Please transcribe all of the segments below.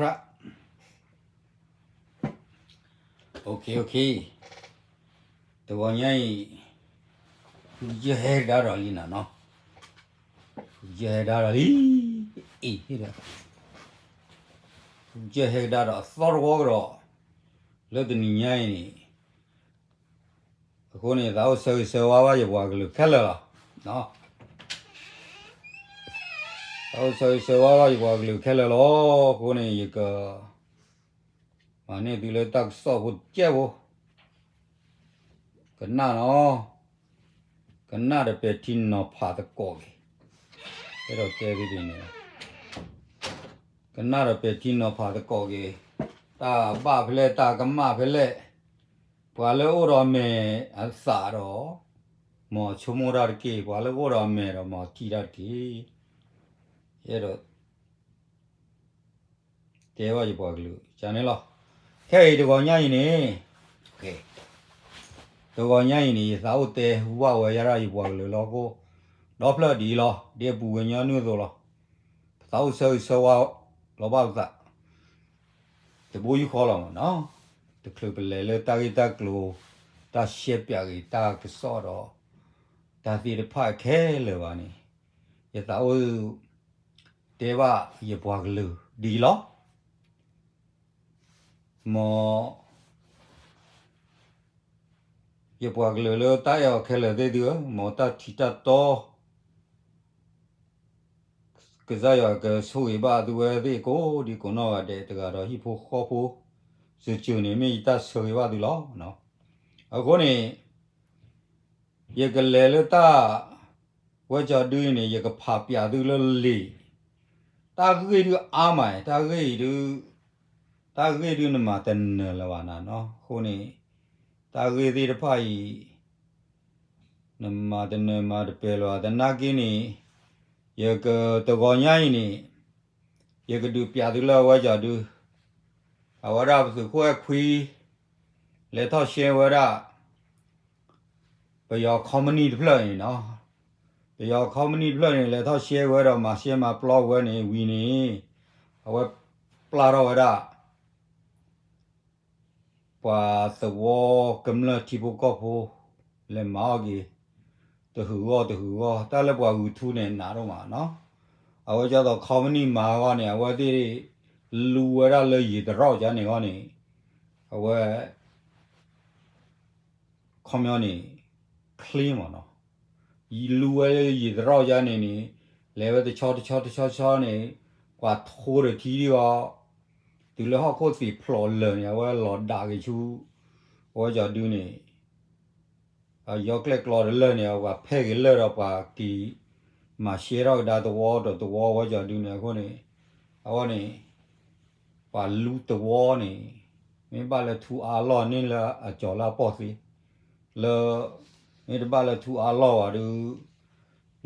crap. Okay. The one you head out of Lina, no? You head out of here. You head out of Thor Walker. Let the Nini. According to those so our you walk a color. No. Also, so our you walk a color. Oh, according you go. My name is the dog saw with Jevo. Good night, no. Good night, a petting no part of coffee. It'll tell it in there. Good night, a petting no part of coffee. Ta Bapele, ta Gamapele. Palo or me a saro. More chumuraki, while a water me or more tiraki. Yellow. There was your boglu. Janela. Hey, the one yaini. Okay. The one yaini is out there who are yara you boglu logo. Doppler di law, dear boo and your noodle. So out about that. The boy you call on, no? The club lele tagita glue. That ship yagi tag sort of. That the park levani. Yet I will. Deva ye boglu. Di law. More. Ye boglu tayo keller de do. Mota tita to. Kazaya ke sui ba duwe de go di kono ade tagaro hipo hopo. So juni me ita sui ba du law, no? Agoni. Ye ke lele ta. What you're doing is you can pop ya do little. Ta ghi do amai, ta ghi do no matan lawana, no? Honi. Ta ghi the pie. No matan no mad pelo, the nagini. You go to Gonyani. You could do piadula what you do. Our up to quite quick. Let us share what up. But your community play, you know. Your community play, let us share what up, my share my blog when we need. Our plot over that. Và the war cầm là chỉ bộ có phố lên máu gì từ hứa ta là bảo thu này nã đâu mà nó ở chỗ đó company mà cái này ở đây lùa ra lời gì đó rõ cho này cái này ở company clean mà nó lùa gì đó rõ cho này này lấy cái cho này qua thô được thì đi từ lúc họ có gì plot lên yaว่าหลอดด่าcái chúว่าจะดูนี่ยกเล็กหลอดเลยเนี่ยว่าเพ่กันเลยเราว่ากี่มาเชื่อเราได้ตัวว่าจะดูเนี่ยคนนี้เอาเนี่ยว่ารู้ตัวนี่ไม่บ้าเลยทูอาล้อนี่ละจ่อละปอสิแล้วไม่ได้บ้าเลยทูอาล้อว่าดู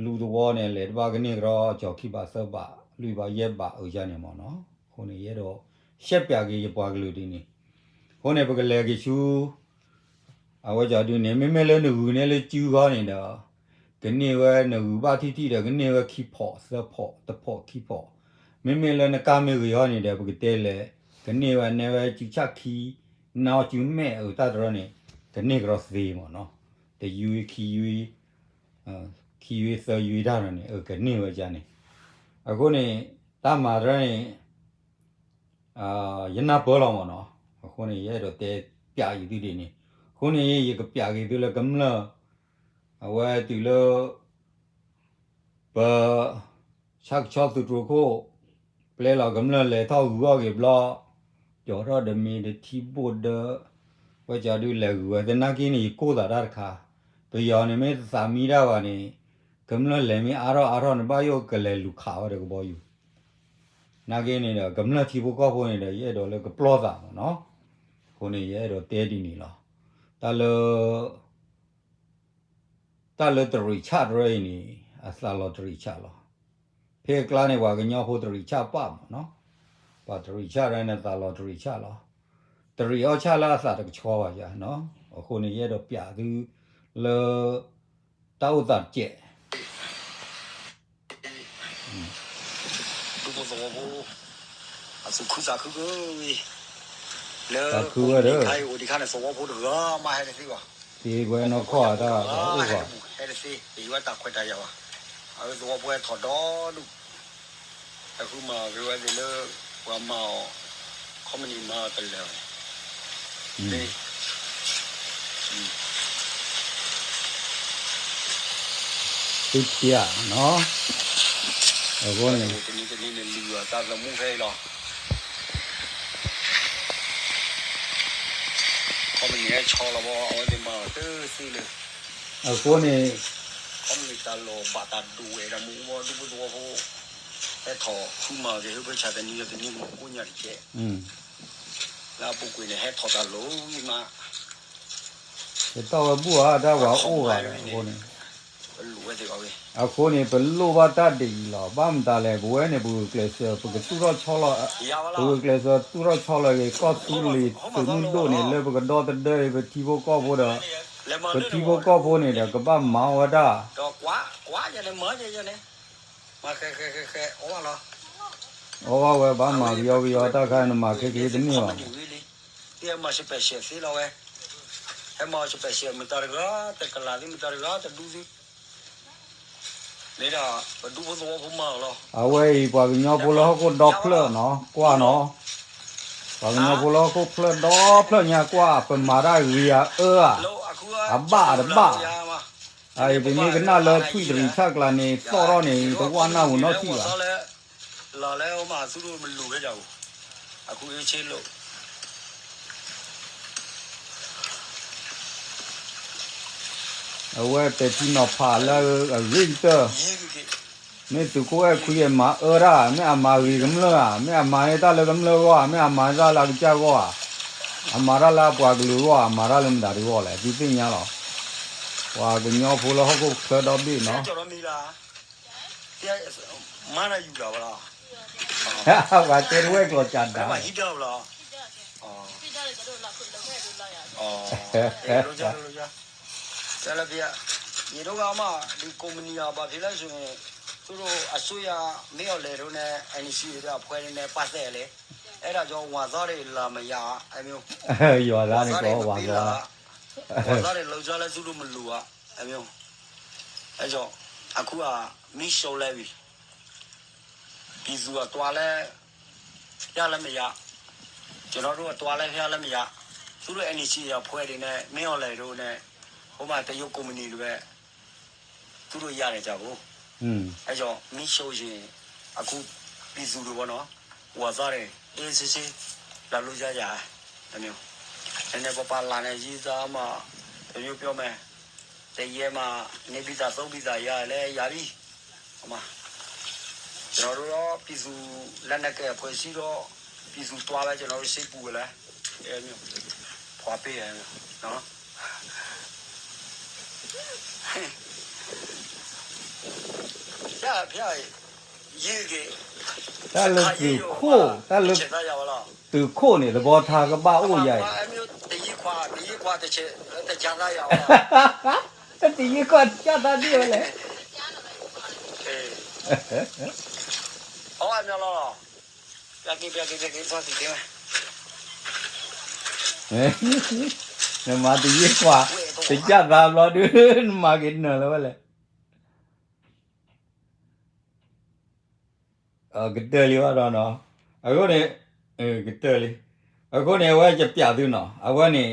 รู้ตัวเนี่ยเลยบ้ากันนี่เราจ่อขี้บาเสบะลุยบาเย็บบะจะเนี่ยมั้งเนาะคนนี้เยอะ Shep yagi ye paglu ni. Hone pagale chu. Awaja do ne memele no nele chu ga ni da. Gni we no ba ti da gni we keep pot the pot keep pot. Memele na ka me yo ni da pagte le. Gni we ne we chu cha ki na chu me o ta ro ni. Gni cross the mo no. The yu ki so yu da ni o gni we ja ni. Ago ni ta ma ra ni yana bola mo no khone ye do te pya yi ti ni khone ye ke pya ge tu le kam la awa tu lo ba chak chak tu tro ko ple la kam la le tha hu ga ge bla jo ra de mi de ti bo de wa ja du le hu de na ki ni ko da ra kha pe yo ni me sa mi ra wa ni kam la le mi a ro ne ba yo ke le lu kha wa de ko bo yu na ke ni da kam la ti bo ko bo ni de ye do le ko plo da no ko ni ye do te di ni la ta lo to ri cha re ni a sa lo to ri cha lo phe kla ne wa ga nya ho to ri cha pa mo no pa to ri cha re na ta lo to ri cha lo to ri o cha la sa de cho wa ya no ko ni ye do pya du le tao da che สุขุสาคือแล้ว တာခူရတယ် ใครโอดีข้าเนี่ยสวพูดเหรอมาให้ได้สิวะ ဒီဘွယ်နော်ခေါ်တာဘာဥပါ ให้ได้สิดีว่าตาควายตายาวะเอาสวพูดถอดดอดูแต่คือมาคือว่าเลิกว่ามาคอมมินีมากันแล้วนี่ သူပြနော်အခုနေ တနည်းနဲ့လူကတာလမှုခဲလောคอมมินีชอลบ่เอาดิมาตื้อสิเลย အခုနေ คอมมินีตาโลบาตาดูเอรามูบ่ดูบ่โหไอ้ทอคุมาเกเฮเบชาตะนี่ตะนี่มกูญาดิเจ ลาปุกวยเนี่ยให้ทอดตาโลมา တော့ဘူးဟာဒါဘာဥပါလဲအခုနေ လူဝဲတယ်ပါပဲ အခုနေဘလို့ပါတတ်တယ်လားဘာမှတာလဲဘွယ်နေဘူးကလစပကတူတော့ချောလာ ရပါလား ဘူးကလစတူတော့ချောလာကေကောတူလီသူတို့နေလေဘကတော့တဲ့ဘတီဘောကောဘောတော့ လဲမ ဘ လို့ တီဘောကောဘောနေတယ်ကပမောဝဒ တော့ကွာရနေမရရနေมาแค่โอ้ล่ะ ဩဝဝဘာမှပြောတာခိုင်းမှာခေခေတည်းရော เตี้ยมาสิไปเสียสิแล้วเว้ยให้มาสิไปเสียมันตารกาแต่กะลานี่มันตารกาแต่ดูสินี่ล่ะดูบ่ตัวผมมาแล้ว အဝဲပွားညောပလောကိုဒေါဖလနော်ကွာနော်ပွားညောပလောကိုဖလဒေါဖလညာကွာပမာရရီယာแล้วอะคูยามา အဲ့ဒီနေ့ကနလောထွိတရီချက်လာနေစော်တော့နေတကွာနာဝနော်ကြည့်ပါ လာလဲဟိုမှာသူတို့မလူခဲ့ကြဘူးအခုရေးချင်းလို့ အဝဲတတိနော်ဖာလာရိတ်တ ရေးကြီး နေသူကိုယ်ခွေးမှာအော်ရာမဲအမာရီကမလားမဲအမာရတာလည်းကမလားကွာမဲအမာသာလာကြကွာအမာရလာပွားကလူကွာအမာရလည်းမတာရောလေဒီပညာတော့ဟွာကညောဖိုးလို့ဟုတ်ကတော့ပြီနော် ကျော်တော့မီလားတဲ့မနာယူလာဗလား ဟာကတဲရွဲကလောချ ဒါ တာ မှဟီတော့ဗလားအော် ပြီးကြတယ်တို့လာခွင့်လုပ်ခဲ့လို့လာရတယ် အော်လို့ကြတယ်လည်းပြရေတော့ကမှဒီကုမ္ပဏီကဘာဖြစ်လဲဆိုရင်သူတို့အစိုးရမေယော်လေတို့နဲ့ NC တွေကဖွဲ့နေပတ်သက်လေအဲ့ဒါကြောင့်ဝါသားတွေလာမရအမျိုး ရွာသားနေကောဝါသွား ဝါသားတွေလောက်ကြလဲသူတို့မလူอ่ะအမျိုးအဲ့ကြောင့်အခုကမိရှုံးလဲပြီပြည်သူကတွားလဲရလည်းမရကျွန်တော်တို့ကတွားလဲဖျားလည်းမရသူတို့ NC ရဖွဲ့နေနဲ့မေယော်လေတို့နဲ့ဟိုမှာတရုတ်ကုမ္ပဏီတွေပဲသူတို့ရတယ်ကြဘူး အဲ့ကြောင့်မိရှုံးရင်အခုပြည်သူတွေပေါ့နော်ဝါသားတွေအေးစစ်စစ်လာလို့ရအမျိုးနည်းနည်းပလာနေရေးသားမှတမျိုးပြောမယ်တရေမှာနေပြီးသားသုံးပြီးသားရလဲရပြီဟိုမှာကျွန်တော်တို့တော့ပြည်သူလက်နက်ကဖွဲ့စည်းတော့ပြည်သူတွားပဲကျွန်တော်တို့စိတ်ပူလဲအဲ့မျိုးဖွာပေးရနော်ဖျားရေးကြီး တာလို့သူခို့တာလို့ ချက်သားရပါလား သူခို့နေသဘောထားကပအိုရိုက် အမျိုးတကြီးခွာတစ်ချက်တကြသားရပါလား တတိယကကြတာဒီလေ ဟောအမျိုးလားပြကိသွားစီတယ် နမတရေကွာတကြတာလို့ဒီမာကင်နော်လေကတဲလီဝါတော့နော်အခုနေကတဲလီအခုနေဝဲကြပြသူနော်အခုနေ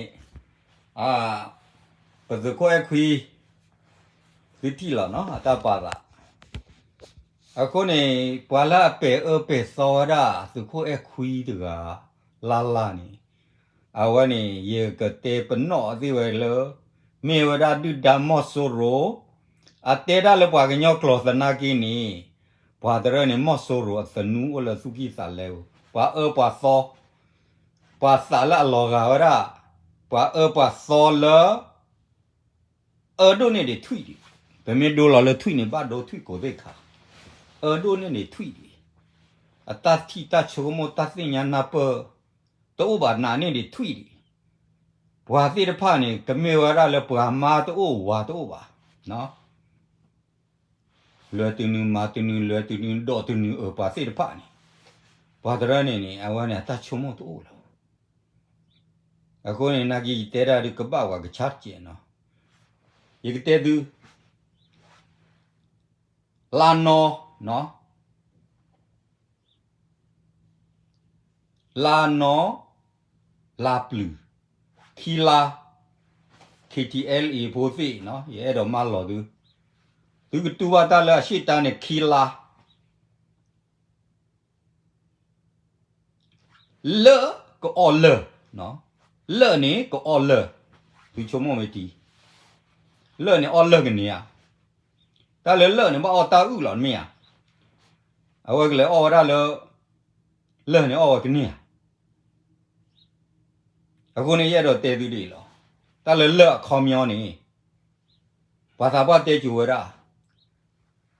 ပဇခွဲခွီဒီတီလာနော်အတပါတာအခုနေပွာလာပေစောရာသူခိုအခွီတကလာနေအခုနေရေကတဲပနောဒီဝဲလောမေဝဒဒုဒမောဆိုရောအတဲဒါလပွားကညောကလောသနာကီနီဘာဒရနေမောဆိုရောသနူအလစုကိစာလဲဘာပွာသောပွာစာလာလောဂါဝရာပွာပွာသောလဒိုနေတွေထွိတယ်ဘယ်မြဒိုလာလဲထွိနေဘာဒိုထွိကိုတဲ့ခါဒိုနေထွိတယ်အတတိတချိုမတသိညာနာပတော့ဘာနာနေတွေထွိတယ်ဘွာတိတဖနေကမေဝရလဲဘွာမာတော့ဝါတော့ပါနော်လွယ်တူနူမာတူနူလွယ်တူနူတော့တူနူပါတိတဖနေ ဘာတရနေနေအဝနဲ့တချုံမတူလားအခုနေနာကြီးတဲတာဒီကပဝါကချတ်ကျင်နော်ယကတဲသူလာနော်နော်လာနော်လာပလူခီလာ KTLA ပိုသိနော်ရဲတော့မလော်သူကတူဝတာလာရှိတာနဲ့ခီလာle ko ole no le ni ko ole tu chomo me ti le ni ole ke ni ya ta le ni ba o ta u lo mi ya awe ke le o da le ni o ke ni ya aku ni ye do te tu di lo ta le kho myo ni ba tha ba te ju da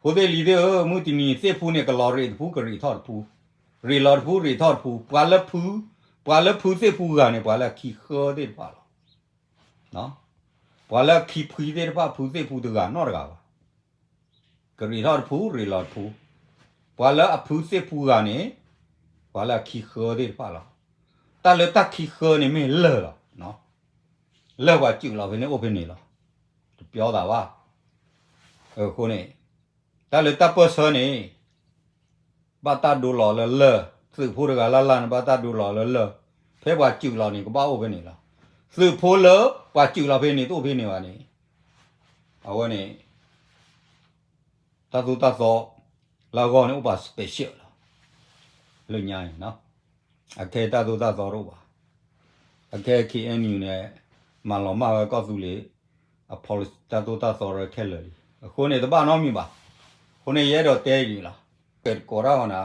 ho de li de mu ti ni se phu ni ka lo ri phu ka ri thot phuรีลอดผู้รีทอดผู้ปลาละผู้เสียผู้กันเนี่ยปลาละขี้เขอเด็ดปลาละเนาะปลาละขี้พุยเด็ดปลาผู้เสียผู้ตัวกันนอดกันวะก็รีทอดผู้รีลอดผู้ปลาละผู้เสียผู้กันเนี่ยปลาละขี้เขอเด็ดปลาละแต่เลยตักขี้เขอเนี่ยไม่เลิกละเนาะเลิกว่าจิ้วเราเป็นเนี่ยโอเป็นนี่ละเปียวแต่ว่าคนนี้แต่เลยตักเปอร์เซ็นต์นี่บาตาดูหล่อเลอสื่อพูดกันละบาตาดูหล่อเลอเพ่ว่าจิ๋วเรานี่ก็บ้าโอเป็นนี่ละสื่อพูดเลอว่าจิ๋วเราเป็นนี่ตัวเป็นนี่วะนี่เอาวะนี่ตาตุตาโซเราก็นี่อุปสเปเชียลเลยง่ายเนาะโอเคตาตุตาโซรู้ป่ะโอเคคีเอ็นอยู่เนี่ยมันหล่อมากก็สุเลยอะพอลตาตุตาโซเราแค่เลยคนนี้ตัวบ้านน้องมีป่ะคนนี้เยอะดอกเตยอยู่ละเกิดก่อเราหนา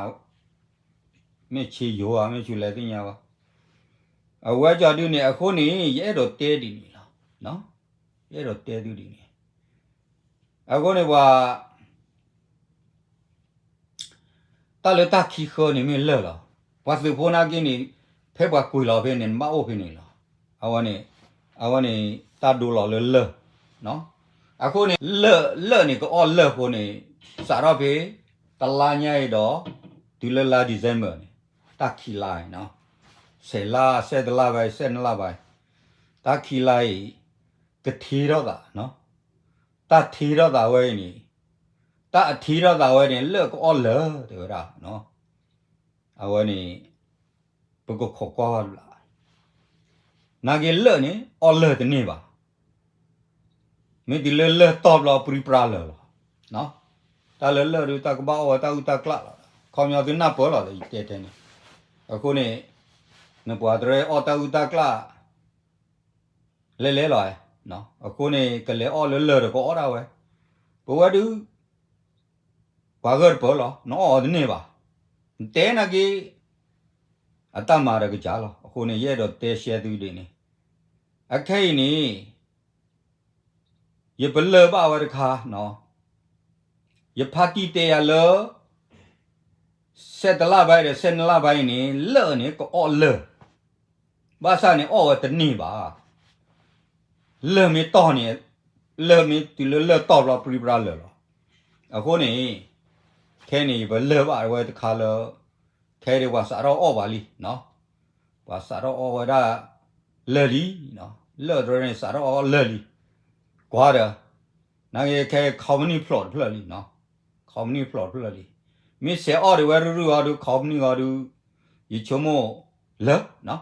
ไม่ชี้อยู่อ่ะไม่ช่วยอะไรที่เนี่ยวะเอาไว้จะดูเนี่ยคนนี้เยอะดอกเตยดีนี่ละเนาะเยอะดอกเตยดูดีนี่เอาคนนี้ว่าตาเลตาขี้เขอนี่ไม่เลิกหรอว่าสืบพนากินนี่เพ่ว่าคุยเราเพ่เนี่ยมาโอเพ่นี่ละเอาวันนี้ตาดูเราเลิกเนาะเอาคนนี้เลิกนี่ก็อ้อเลิกคนนี้สารพัดตลาดใหญ่ดอกตุลาดิเซมเบอร์นี่ตาขี้ลายเนาะเสดลาไปเส้นลาไปตาขี้ลายกะทีเราตาเนาะตาทีเราตาไว้นี่ตาทีเราตาไว้นี่เลิกก็อ้อเลิกเดี๋ยวละเนาะเอาไว้นี่ปกขอกว่าละนาเกเลิกนี่อ้อเลิกตัวนี้ป่ะไม่ติเลิกตอบเราปริปราเลยเนาะตาเลิกดูตากบ้าว่าตาอุตากละคอมยาตัวน่าปวดเลยเจ๊เนี่ยအခုนี่နပွားတဲ့အော်တာဥတာကလာလဲလာနော်အခုนี่ကလဲအော်လဲတော့အော်တာဝဲဘဝတူဘာဂတ်ပေါ်လာနော်အော်ဒီနေပါတဲနကြီးအတမာရကကြလားအခုนี่ရဲ့တော့တဲရှဲသူတွေနေအခိုင်นี่ရပလဘဝရခါနော်ရဖာတီတဲရလောเสร็จละไปเสร็จละไปนี่เลอะนี่ก็อ้อเลอะบ้าซ่านี่อ้อตะนี่บ่าเลอะมีต่อนี่เลอะมีติเลอะต่อเราปริบราเลอะအခုนี่แค่นี้บ่เลอะบ่าไว้ตะคาเลแค่นี้ว่าสารอ้อบาลีเนาะว่าสารอ้อว่าได้เลอะลีเนาะเลอะตัวนี้สารอ้อเลอะลีกว่าเด้อนั่นแค่คอมมิวนิพลอตพลอลีเนาะคอมมิวนิพลอตพลอลีมีเสียออดเวรูออดูคอมนี่ออดูยิ่งชั่วโมงเลิกเนาะ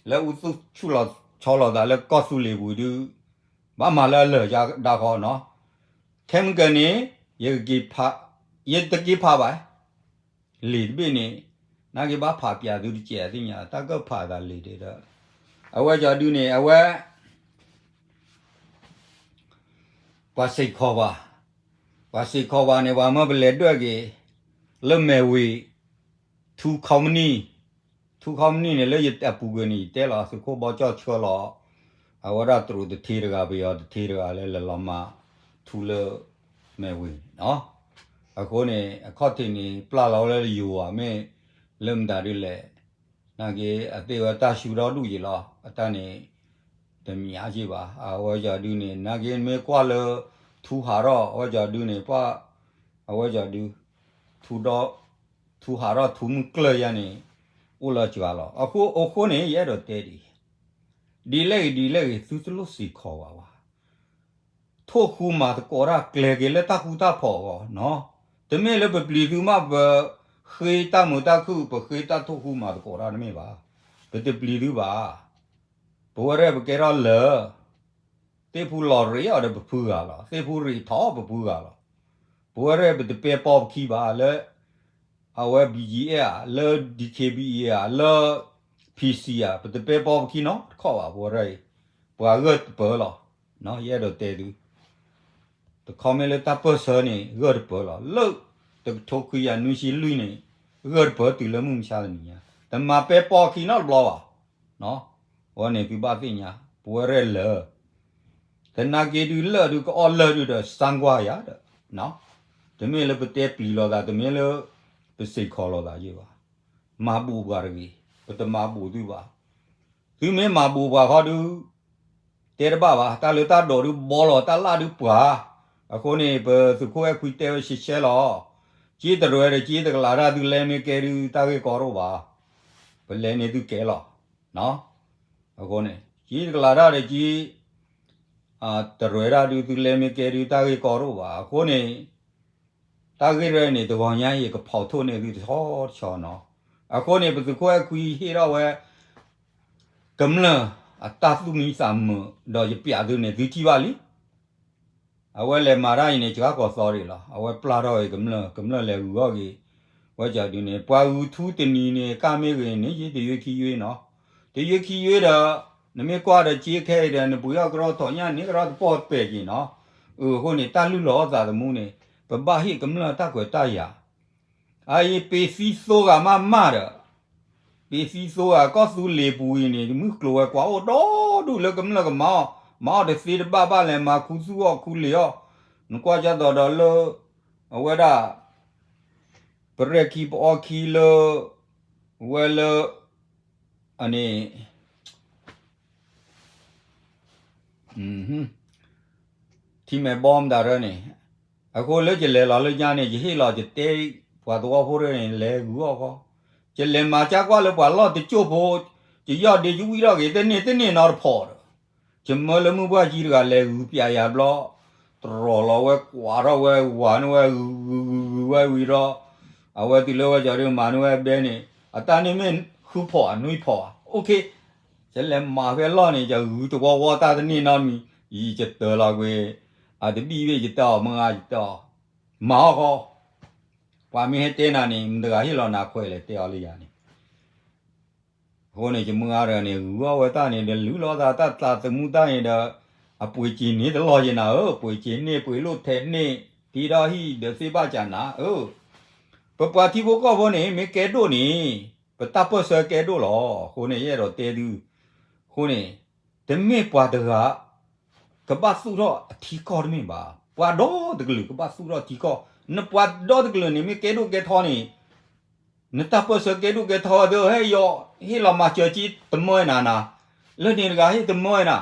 แล้วอุตุชุลชอลดาแล้วก็สุเลบุดูบ้ามาแล้วเลยจากดาวเนาะเข้มกันนี่ยังกี่พายังตะกี้พาไปหลีดไปนี่นักกี่บ้าพาเปียดูดิเจียที่เนี่ยตาก็พาได้หลีดเด้อเอาไว้จะดูนี่เอาไว้ว่าสิขอว่าเนี่ยว่ามาเป็นเล็ดด้วยกี่เริ่มแม่วีทูคอมนี่เนี่ยเลยยึดแอปปูกันนี่แต่ละสุขบ่เจ้าเชื่อละเอาว่าตรูดทีระกาไปเอาทีระกาเลยละมาทูเลแม่วีเนาะအခုนี่ข้อที่นี่ปลาเราเลยอยู่อ่ะไม่เริ่มได้ด้วยแหละนั่นคืออติวตาชูเราดูอยู่ละอตานี่แต่มีอาชีพอ่ะเอาว่าจะดูนี่นั่นคือไม่กว่าเลยทูหาเราว่าจะดูนี่ป้าเอาว่าจะดูทู图哈了图木格呀呢，我了就了，我呢也都得的，你那个就是老水考哇，托库嘛的过啦，格个了大库大跑哦，喏，对面了不比如嘛不黑大木大库不黑大托库嘛的过啦，没吧，不得比如吧，不然不给他了。这铺老人要的不铺啊了，这铺人他不铺啊了，不然不得别包起吧了，啊我 BGA 啊，了 DKB 啊，了 PC 啊，不得别包起喏，靠啊不然，不啊个不了，喏也都带的，都靠没了大不少呢，个都不了，了都偷窥呀，那些累呢，个不对了梦想的你呀，但嘛别包起喏不啊，喏，我呢就把这呀，不然了。แต่นักเกดูเลิศดูก็อ้อเลิศดูเด้อสังกว่าอย่าเด้อเนาะแต่เมื่อเราไปเตะปีเราได้แต่เมื่อเราไปใส่คอเราได้อยู่ว่ามาบูบกันเลยแต่มาบูดูว่าคือเมื่อมาบูว่าเขาดูเตะบ้าว่าตาเลือดตาโดดูบอลตาลาดูปัวอ่ะคนนี้ไปสุขคุยเตะเสียหรอจีตรวยเลยจีตกลาดดูเล่ไม่เกดูตาเกกอรู้ว่าไปเล่นนี่ดูเกลอเนาะอ่ะคนนี้จีตกลาดเลยจีตรวยราดูตุเลมีเกดูตาเกกอรู้ว่าคนนี้ตาเกเรนี่ตัวอย่างนี้ก็เผาทุนนี่ดูชอเนาะคนนี้เป็นคุยให้เราว่ากำลังตาสุมีสามมือดอกจะเปียดูเนี่ยดูที่ว่าลิว่าเลยมาได้เนี่ยจะก็สอรี่ละว่าปลาเราเองกำลังเลยหัวกี่ว่าจะดูเนี่ยปลาอุทุตันนี้เนี่ยก้าไม่เกินเนี่ยจะเดี๋ยวขี้เนาะเดี๋ยวขี้เด้อ那么挂的揭开的，你不要给他讨厌，你给他包白金喏。或者大陆老咋的么呢？不把黑根本大鬼大呀，一被水说啊妈的，被水说啊，告诉内部人呢，没搞啊，挂我都了根本个毛的水的爸来嘛，苦苏啊苦了，你挂家到了，我的，不是去不好去了，我了，呢。ที่แม่บอมดาร์เนี่ยคนเลือกจะเลี้ยเราเลี้ยยาเนี่ยจะให้เราจะเตะกว่าตัวผู้เรียนเลี้ยกูก็จะเลี้ยมาจากว่าเราว่าเราจะจูบจะยอดเดี๋ยวอยู่เราเกิดเนี่ยนอร์พอร์จะมาแล้วมึงว่าจีรกันเลี้ยกูพี่อาญาบล้อตรอเราเว้กว่าเราเว้หวานเว้วิเราเอาเว้ที่เราจะเรื่องมันเว้เบนี่ตอนนี้มันคือพอนุ้ยพอโอเคจะเลี้ยมาเพื่อเราเนี่ยจะหูตัวว่าตาตัวนี้นอนมีอีจะเตอเราเว้เดี๋ยวบีเวจิตต่อมึงอาจิตต่อมาเขาว่ามีให้เต้นนี่มึงเดี๋ยวให้เราหน้าคุยเลยเต้อะไรอย่างนี้คนนี้จะมึงอะไรเนี่ยหัวไว้ตาเนี่ยเดี๋ยวรู้เราตาสมุตาเนี่ยเดี๋ยวป่วยจีนนี่เดี๋ยวรออยู่นะป่วยจีนนี่ป่วยโรคเทนนี่ที่เราที่เดี๋ยวเสียบ้าจันนะปะปะที่พวกก็คนนี้ไม่แก่ดูนี่ปะตาเปิดเสือแก่ดูหรอคนนี้เราเตะดูคนนี้แต่ไม่ปวดเถอะก็บ้าสู้รอที่คอร์ไม่บ้าปวดดอตะกลือก็บ้าสู้รอที่คอนึกปวดดอตะกลือนี่ไม่แก่ดูแก่ทอนี่นึกตาเปิดเสือแก่ดูแก่ทอเดี๋ยวให้ยอให้เรามาเจอจีตะมวยนะแล้วนี่ก็ให้ตะมวยนะ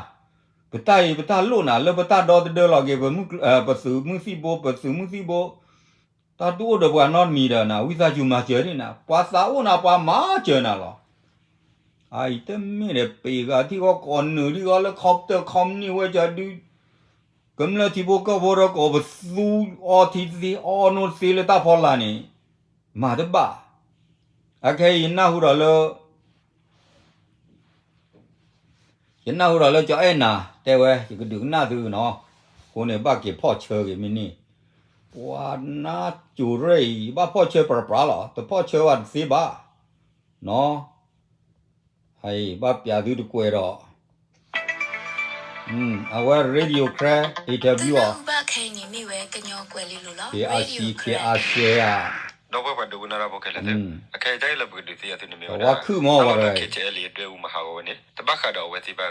ปะตาลุ่นนะแล้วปะตาดอตะเดอเราเก็บมึงปะสือมึงสิโบปะสือมึงสิโบตาดูเดี๋ยวว่านอนมีเด้อนะวิชาจูมาเจอนี่นะปวดสาวนะปวดมาเจอนะหรอแต่ไม่ได้ไปกันที่ว่าก่อนหนึ่งที่ว่าแล้วขับเตอคำนี่ว่าจะดูกำลังที่พวกก็พอเราก็ไปสู้ที่โน่นสิเลยตาพอลานี่มาเถอะบ้าแค่ยินน่าหัวเราจะน่ะแต่ว่าจะก็ดึงหน้าดูเนาะคนเนี่ยบ้าเก็บพ่อเชื่อกันมินี่ว่าน่าจุเรยบ้าพ่อเชื่อปลาหรอแต่พ่อเชื่อว่าสิบ้าเนาะให้บ้าปยาดูกวยรอเอาว่า radio crack AW บ้าแค่นี้ไม่เว้ยกันยอกวยลิลุล้อ KRC อ่ะดอกว่าดูน่ารักแค่ไหนแค่ได้ระเบิดดูที่อันนี้ไม่ว่า ว่าคือมอว่าอะไร แค่เจลีด้วยอุมาหาวันนี้แต่บ้าขาดเอาไว้ที่บ้าน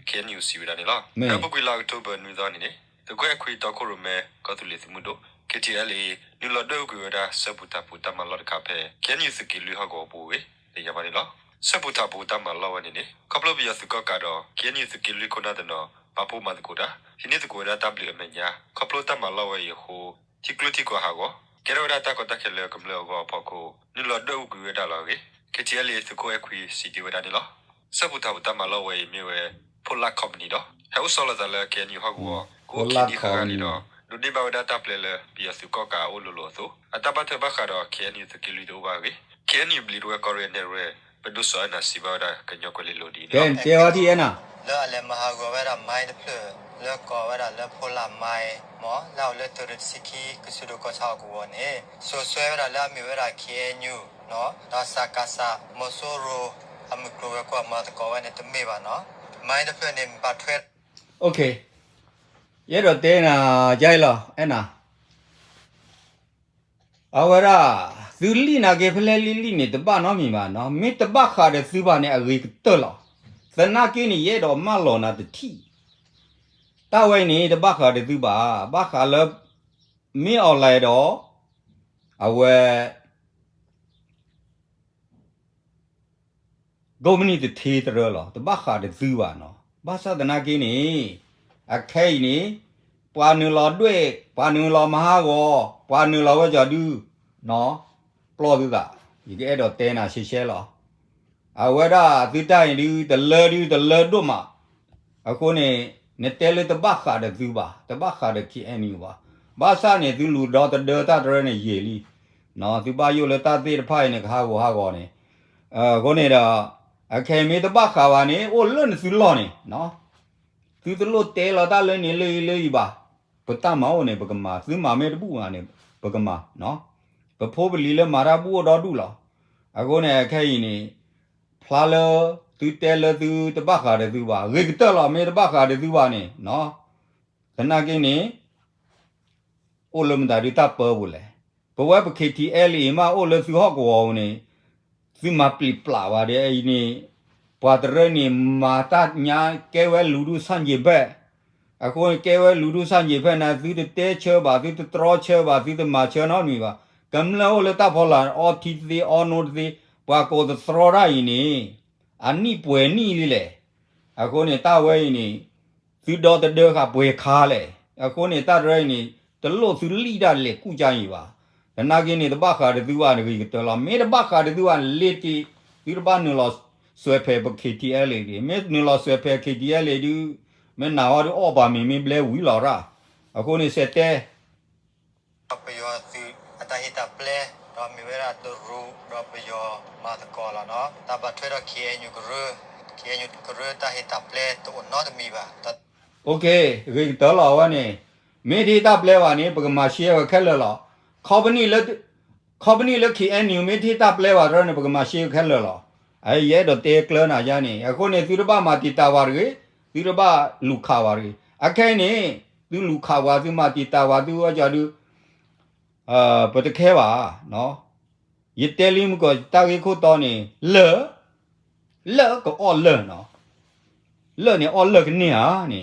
แค่นิวซีแลนด์นี่ล่ะแล้วพวกเราตัวเบอร์นิวซอนนี่แต่ก็คุยต่อคนรู้ไหมก็ตุลิสิมุดแค่เจลีนิวลอดด้วยกูว่าสบุตาปุตามาลอดคาเฟ่แค่นิวสกิลหากูบุ้ยเดี๋ยวมานี่ล่ะสบุตาปุตามาลอวันนี้ขับรถไปยาสุกกาดอแค่นิวสกิลคนนั้นเนาะป้าปูมาตะกูดาทีนี้ตะกูดาตับเลือดมันยาขับรถตามาลอวันยี่หูที่กลุ่มที่กูหากู ကဲတော့တာကတကယ်လေကမလို့ကောပေါ့ကိုနလဒုကူရတာလောကေကတိလေသကိုအခွေစီတီဝဒနီလောစပူတာတမလောဝေမြေဝဲဖိုလာကော်မနီတော့ဟဲ့ဆောလာဇာလေကဲနီဟောကိုကိုကီဒီခါနီတော့လူဒီဘာဝဒတာပလေလေပီယစုကောကာအိုလိုလိုဆိုအတပတ်ဘခါတော့ကဲနီသကီလီတော့ပါကေကဲနီဘလီရောကော်ရနေရဲဘဒုဆောနာစီဘာဒါကညောကလီလိုဒီ ကဲတေဝတိယနာ แล้วอะไรมหากว่าเราไม่ได้เพื่อแล้วก็ว่าเราพลไม้หมอเราเลือกตัวสิกีก็สุดก็ชาวกวนเอส่วนส่วนว่าเรามีเวลาเขียนอยู่เนาะเราสักกษะมโซโรอามุกลัวกว่ามาตะกวันเนี่ยตัวไม่บ้าเนาะไม่ได้เพื่อเนี่ยปัดเพื่อ โอเคเยอะเต้น่ะใจเหรอเอ็น่ะเอาวะล่ะซื้อลีน่ะเก็บเพลลีนี่ตะบ้าน้อมีมาเนาะมีตะบ้าขาดซื้อบ้านเนี่ยอะไรก็เตอหรอสนากินี่เยอะมาหลอน่ะตะที่ตาไว้นี่ตะบ้าขาดซื้อบ้าขาแล้วมีอะไรดอเอาไว้ก็ไม่นี่ตะทีตะเรอหรอตะบ้าขาดซื้อบ้านเนาะบ้าซะตะนากินี่อะแค่นี่ปานึรอด้วยปานึรอมหากอปานึรอว่าจะดูเนาะปลอดูล่ะอีกไอ้ดอกเตน่ะเชๆหรอเอาไว้ด่าตื้อได้ดูแต่เลด้วยมาเอาคนนี่เนี่ยเตเลตะบักขาดซื้อบ่าตะบักขาดขี้แอนี่บ่าบ้าซ่าเนี่ยตื้อลูดอตะเดอตะเดอเนี่ยเยลีเนาะตื้อบ้าอยู่เลยตาเตไผเนี่ยหากอเนี่ยคนนี่ดออะแค่มีตะบักขาว่านี่โอ้เล่นซื้อล้อนี่เนาะตื้อตะโลเตลอตะเล่นนี่เลยบ่าปะตะมาโอเนี่ยปะกะมาซื้อมาเมตะปูอ่ะเนี่ยปะกะมาเนาะปะโพบลีเลมาราปูดอดูล่ะอะคนเนี่ยแค่นี่พลาเลตื้อเตลตื้อตะบักขาดตื้อบ่าเรกตะล่ะเมตะบักขาดตื้อบ่านี่เนาะขณะกินี่โอลมดาดิตะเปอบุเลยปะวะปะ KTL อีมาโอเลซื้อฮอกวอนี่ซื้อมาปลิปลาวาเดไอ้นี่ปาตะเรนี่มาตะญาแกวะลูดูซันเยเบအခုကဲဝဲလူလူဆန်ကြီးဖက်နာသူတဲချေပါသူတရောချေပါသူမာချေနော်မီပါကမ္လောလတာဖောလာအော်တီတီအော်နိုတီဘာကိုသရောရိုင်းနီအနိပွဲနီလေအခုနေတာဝဲနီသူတော်တဲ့ကပွဲခါလေအခုနေတာရိုင်းနီတလို့သူလိတာလေကုကြရင်ပါဒနာကင်းနေတပတ်ခါတူကနေကတလာမေတပတ်ခါတူကလေတီဒီဘာနလောဆွဲဖဲပ KTL လေမေနလောဆွဲဖဲ KTL လေဒီမင်းနာဝရအော်ပါမင်းဘလဲဝီလာရာအခုနေစက်တဲ့ ไปยอซื้ออัตหิตาเปลเรามีเวลาตัวรู้เราไปยอมาตะกอละเนาะตาบัดเทเราเขียนอยู่กระเขียนอยู่กระตาหิตาเปลตัวนอจะมีบ่า โอเครีตอลาวะนี่เมทีตาเปลวะนี่ปกมาเชียแค่ละล่ะคอมพานีแล้วคีแอนนิวเมทีตาเปลวะรอนี่ปกมาเชียแค่ละล่ะไอ้เย่ดอเตเคลน่ะยานี่အခုနေသူတပမာတီတာဝါရီသူတပလူခါဝါရီအခဲနေသူလူခါဝါသူမာတီတာဝါသူအကြသူပတခဲပါနော်ယတဲလီမကိုတာကေခိုတော့နေလဲကိုအော်လဲနော်လဲနေအော်လဲကနေဟာနေ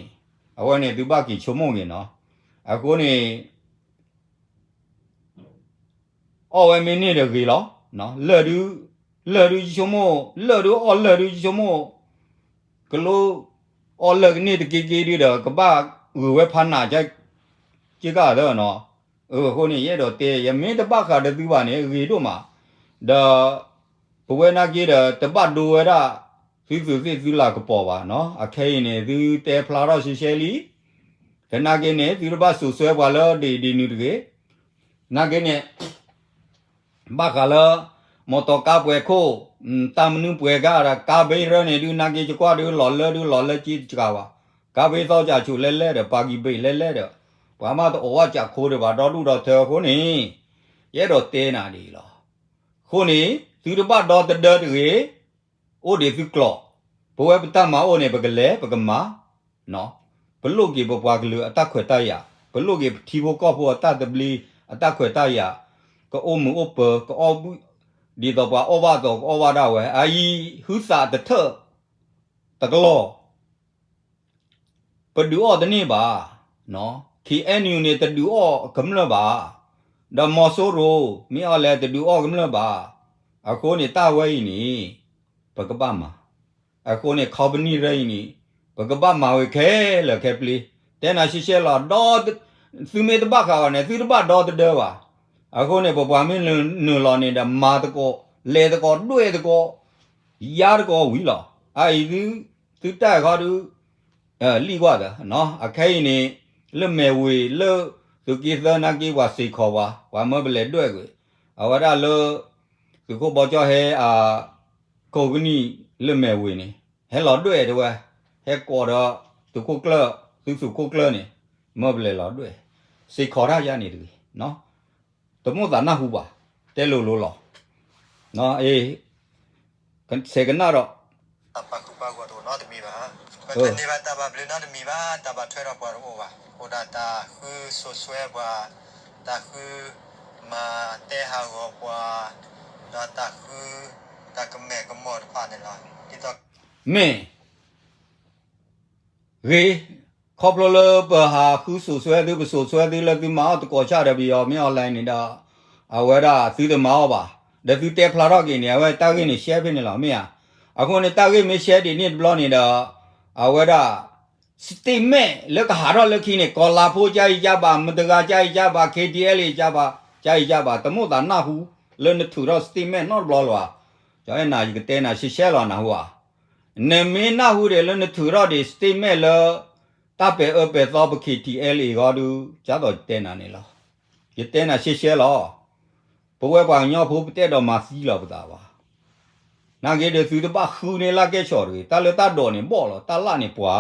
အဝနေသူပကီချုံမုံနေနော်အခုနေအော်ဝဲမင်းနေတယ်ကြီးလောနော်လဲduချုံမလဲduအော်လဲduချုံမကလိုအော်လဲကနေတကေဒီတော့ကဘာဝဲဖန်နာကြကြကတော့နော်ခုနေရဲ့တော့တဲရမင်းတပတ်ခါတူပါနေရီတို့မှာဒါဘဝနာကြီးတဲ့တပတ်ဒိုဝရသူလာကပေါ်ပါနော်အခဲရင်နေသူတဲဖလာတော့ရှယ်လီဒနာကင်းနေသူတပတ်ဆူဆွဲပါလို့ဒီနူတကေနာကင်းနေဘာကလာမော်တော်ကားပွဲခိုးတမ်နုပွဲကကာဘေးရနေသူနာကင်းကြွားသူလော်လဲကြည့်ကြပါကာဘေးတော့ကြချူလဲတဲ့ပါကီဘေးလဲတဲ့ဘာမှတော့အဝကြခိုးတယ်ပါတော့လူတော့သေးခုနေရဲတော့တဲနာဒီလောခုနေသူတပတ်တော့တည်းတွေအိုဒီဖီကလောဘဝပတမအိုနေပကလဲပကမနော်ဘလုကေဘပွားကလူအတက်ခွေတရဘလုကေထီဘကောဘောတတဘလီအတက်ခွေတရကအိုမူအပကအောဘူးဒီတော့ပါအောဘာတော့အောဘာတော့ဝဲအာယီဟူစာတထတကလောပဒူအော်တနေပါနော်KNU เนี่ยตะดูอ้อกำละบ่าดะมอโซโรมีอ้อแลตะดูอ้อกำละบ่าအခုเนี่ยตาไว้นี่ปะกะปะมาအခုเนี่ยคอมพานีไรนี่ปะกะปะมาเวแค่ละแค่ปลีแต่น่ะชิเชลอดอซึเมตะบะคาเนี่ยซึตะบะดอตะเดว่ะ啊，可能不把门弄了呢的马的个、来的个、对的个、压的个为了，啊，都大家都理过的，喏，啊，可以呢，了没为了，就给他那给我谁考哇，我们不来对个，啊，我那了，就个包叫还啊，搞个你了没为呢，还老对的哇，还搞的就个了，就是个了呢，没不来老对，谁考他家呢的，喏。ตัวมุดน่าหูบ่ะเตลุลุหรอเนาะกันเสกันน่ะหรอ ตาปาคุปากว่าตัวน้อตมีบ้าเป็นนี่ว่าตาบาบลิน้อตมีบ้าตาบาช่วยเราปวดหัวโอดาตาคือสวยๆว่าตาคือมาเตะหาวกว่าตาคือตากแม่ก็หมดผ่านนี่ล่ะที่ตอแม่เฮ้ครอบเลยปะหาคือสวยๆดูสวยๆดูแล้วดูมาตะกอชาได้บิยอไม่เอาไลน์นี่ดาเอาไว้ดาซื้อแต่มาบ่ะเดี๋ยวซื้อเตะพลาดกินเนี่ยไว้ตากินนี่แชร์ไปนี่ล่ะแม่อ่ะအခုနေတကိမရှဲဒီနေ့ဘလောနေတာအဝဒစတိမဲလကဟာရလခိနေကောလာဖိုးကြိုက်ကြပါမတကကြိုက်ကြပါ KTL ကြပါကြိုက်ကြပါတမို့တာနာဟုလနထူတော့စတိမဲနော်ဘလောလောကျောင်းနာကြီးကတဲနာရှရှဲလောနာဟွာနေမင်းနာဟုတယ်လနထူတော့ဒီစတိမဲလတပ်ပဲအပဲတော့ KTL ကောဒူကြတော့တဲနာနေလောရတဲနာရှရှဲလောဘဝပညောဖို့တဲ့တော့မစီးလောပတာပါနာကေတဲ့သူတပခူနေလာကဲချော်တွေတာလတာတော်နေပေါ့လောတာလာနေပွာ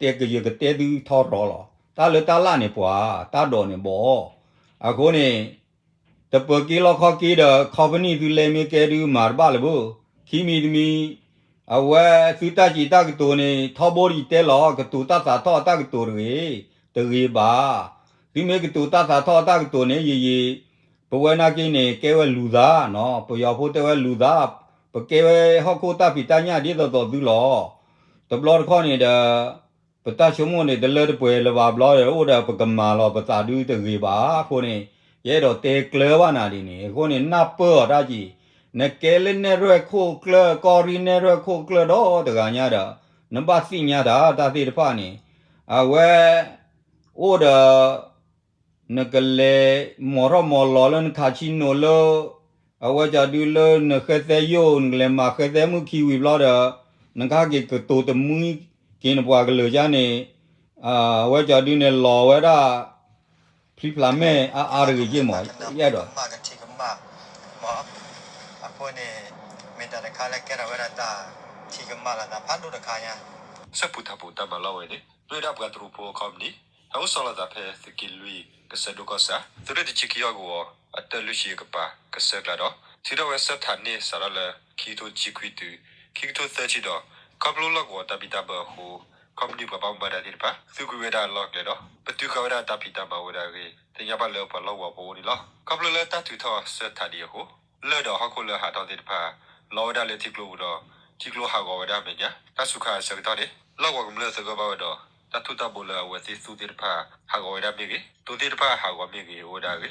တဲ့ကရကတဲ့သူထော်တော်လောတာလတာလာနေပွာတာတော်နေပေါ့အခုနေတပကီလောခကီဒခေါပနီသူလေမီကဲဒူမာဘာလဘူခီမီဒမီအဝဲသူတကြီးတကတူနေထောဘောရီတဲလောကတူတသာထောတကတူရေတရေပါဒီမေကတူတသာထောတကတူနေရေဘဝနာကိနေကဲဝလူသားနော်ပယောဖို့တဲဝလူသားปะเกวฮอกโคตาปิตาญาดิตอดูลอตบลอดข้อนี่ดาปะตาชมนี่เดลดป่วยละบาบลอโอดาปะกมาลอปะตาดูตะกีบาโคนี่เยดอเตเกลวานาดินี่โคนี่นับเปอดาจีเนเกเลเนรวยโคเกลกอริเนรวยโคเกลดอตะกาญาดานำบาสิญาดาตาติตะพานี่อาเวโอดานกเลมอรมอลอลันคาชิโนโลเอาว่าจะดูเลยนเคยเตยโยนเลยมาเคยเตยมุขีวิบล้อเด้อนังข้าเกี่ยวตัวตมุ้ยกินบัวกันเลยจ้าเนี่ยว่าจะดูเนี่ยหล่อไว้ได้พลิพลาแม่อะไรก็ยี่หมอแย่ดอกมากันทีกันมาหมอพวกนี้มีแต่ราคาแรกแกเราเวลาตาทีกันมาแล้วนะพันดูราคาเนี่ยสับปุถะปุตตะมาเล่าไว้เนี่ยด้วยรับการตรูโพคอมนี้เอาสลัดเพสกิลลุยก็สะดวกซะตัวเด็กชิคิยากัวอัตลุชีกปะก็เสกละดอที่เราเสถานนี้สารละคิโตจิควิตูคิโตเตจิดอคับลูลกัวตาปิตาบะฮูคอมนิปะบังบาดาดิปะสุกุเวดาลอกเลยดอปะตุกะเวดาตาปิตาบะวดาเกติญาบะเลปะลอวะโพนี่ลอคับลูเลตาตุทอเสถานีฮูเลดอฮะโคเลหาตอดิปะลอวดาเลติกลูดอจิกลูหากอวดาเมญะตาสุขะเสกตอดิลอกวะกมเลเสกบะวดอตาตุตาบุลาเวติสุดิปะหากอวดาเมเกตุดิปะหากอเมเกวดาเก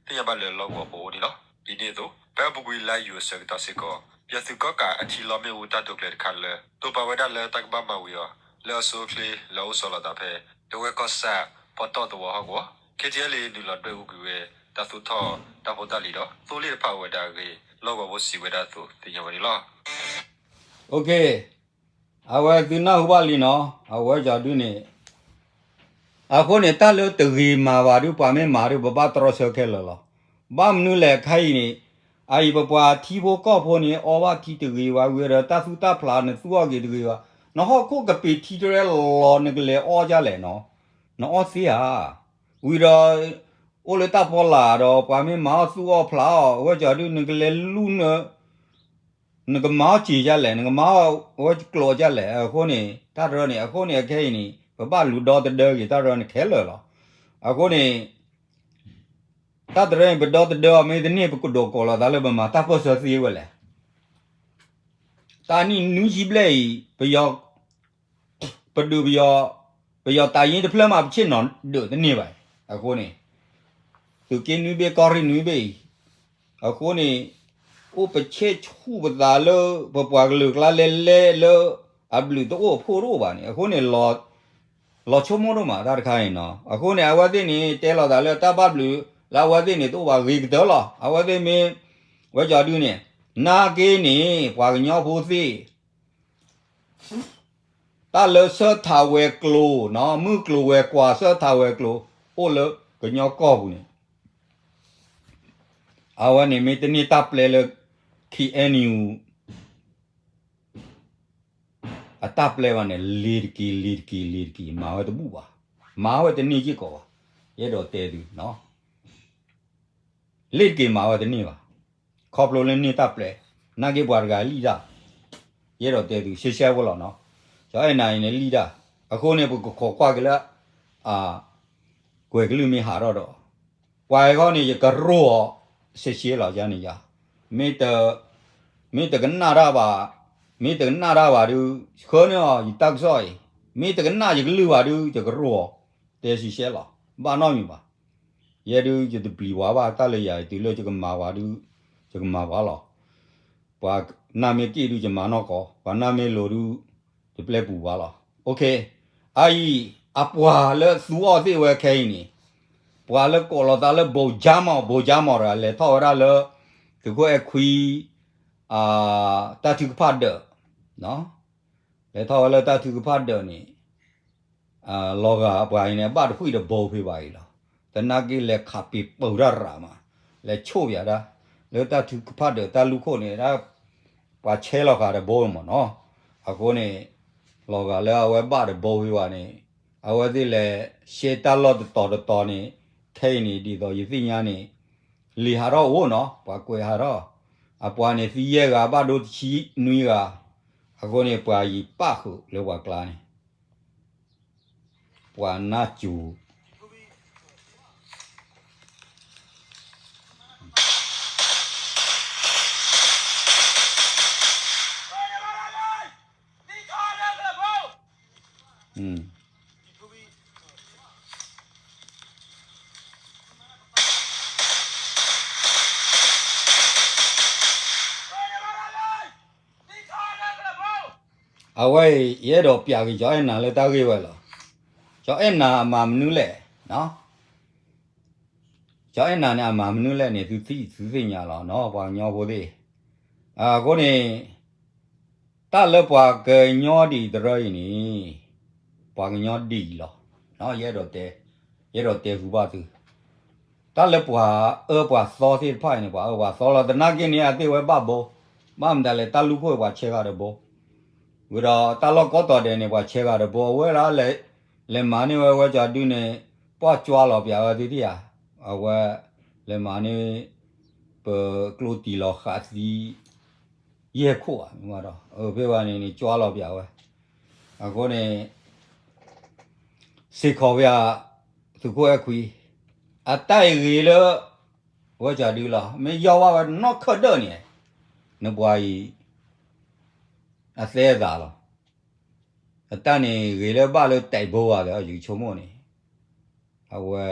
ติญาบะเลลอกวะโพนี่ลอဒီနေ့တော့ဘယ်ပုဂ္ဂိုလ်လိုက်ယူစက်တစကောပြစုကကအချီလောမေဦးတတုကလက်ခါလေတိုပဝဒလဲတက်ဘမဝီယောလဲဆိုကလီလောဆောလာတာဖဲတဝဲကောဆာပေါ်တော့တော့ဟောကောခေကျဲလေးဒီလောတွေ့ဦးကွေတသုထောတဘောတလီတော့သိုးလေးဖဝဒကေလောကဘစီဝဒသုတင်ရပါလေလားโอเคအဝဲဒီနာဟူပါလီနော်အဝဲကြတူနေအခုနေတာလို့တဂီမာပါတို့ပါမဲမာတို့ဘဘတော်ဆောခဲလောบ้ามนู่นแหละใครนี่ไอ้ปะปะทีโบก็พอนี่อว่าทีตะกีว่าเวรตาสุตาพลาเนี่ยสัวกีตะกีว่าเนาะโคกะปีทีตระลอนี่ก็เลยอ้อจ้าแหละเนาะเนาะอ้อเสียวิรโอเลตาพอลาดอปามิมาสัวพลาว่าจะดูนี่ก็เลยลุนนี่ก็มาจีจ้าแหละนี่ก็มาว่ากลัวจ้าแหละคนนี่ตาเราเนี่ยคนนี่แค่นี่ปะปะลุดอตะเดอกีตาเราเนี่ยแค่เลยล่ะคนนี่ตาเดรนบดอตเดอเมดนี่ปกุดโกลาดาเลบมาตาพอสซีเวลตานี่นูจิเบลปยอปดูปยอตายินพลมาชินอนเดอนี่ไปอะโคนี่ตุกินนูเบกอรินูเบอะโคนี่โอปเชชูบดาเลปปวากลึกลาเลอับลุตโอโพโรบานี่อะโคนี่ลอชโมโรมาตาคายเนาะอะโคนี่อาวาตินี่เตลอดาเลตาบับลุ la wa de ne to wa ge de la a wa de me wa ja du ne na ge ni wa nyo bo si ta le sơ tha we klo no mu klo we kwa sơ tha we klo o le ge nyo ko bu ne a wa ne me te ni ta ple le ki enu a ta ple wa ne lir ki ma wa de bu ba ma wa de ni ji ko ye do te du no lir ki ma wa de ni ba kho plo le ni ta ple na ge bwa ga li da ye do te du she she bo lo no cho ai nai ne li da a ko ne bu ko kwa ge la a gwe ge lu mi ha ro do wa go ni ye ka ro she she lo ja ni ya me de ge na ra ba me de na ra ba du kho ne yi ta so yi me de ge na ye ge lu ba du je ge ro de she she lo ba no mi ba ye du je de bi wa ba ta le ya du le je ge ma wa du je ge ma ba lo ba na me ki du je ma no ko ba na me lo du je ple bu ba lo okay ai a pwa le su o ti we kai ni pwa le ko lo ta le bo ja ma ra le tho ra le tu ko e khui ta tu pa de no le tho le ta tu pa de ni lo ga pwa ni ba tu de bo phi ba yi lo ta na ki le kha pi po ra ma le cho ya da le ta tu pa de ta lu ko ni da pa che lo ga de bo mo no a ko ni lo ga le a we ba de bo phi ba ni a we ti le she ta lo to ni kai ni di do yi ti nya ni li ha ro wo no pa kwe ha ro a pwa ni ti ye ga ba do chi nui ga a ko ni pwa yi pa khu le wa kla ni pwa na chu a we ye do pya gi jo na le ta ge we lo jo na ma mnu le no jo na na ma mnu le ni tu ti nya lo no pa nyo bo de a ko ni ta le pa ge nyo di de ro ni pa nyo di lo no ye do hu ba tu ta le pa pa so ti pa ni pa pa so lo de na ki ni a ti we ba bo ma m da le ta lu ko pa che ga de bo we da ta lo ko to de ni pa che ga de bo we la le ma ni we ja du ne pa chwa lo pya wa ti ti ya a we le ma ni pe klo ti lo kha si ye ko a ma do pe wa ni chwa lo pya we a ko ne se kho pya tu ko a khui a tai ri le we ja du la me yo wa no kho de ni ne bwa yi a se da lo a ta ni ri le ba le tai bo wa le yu chu mo ni a we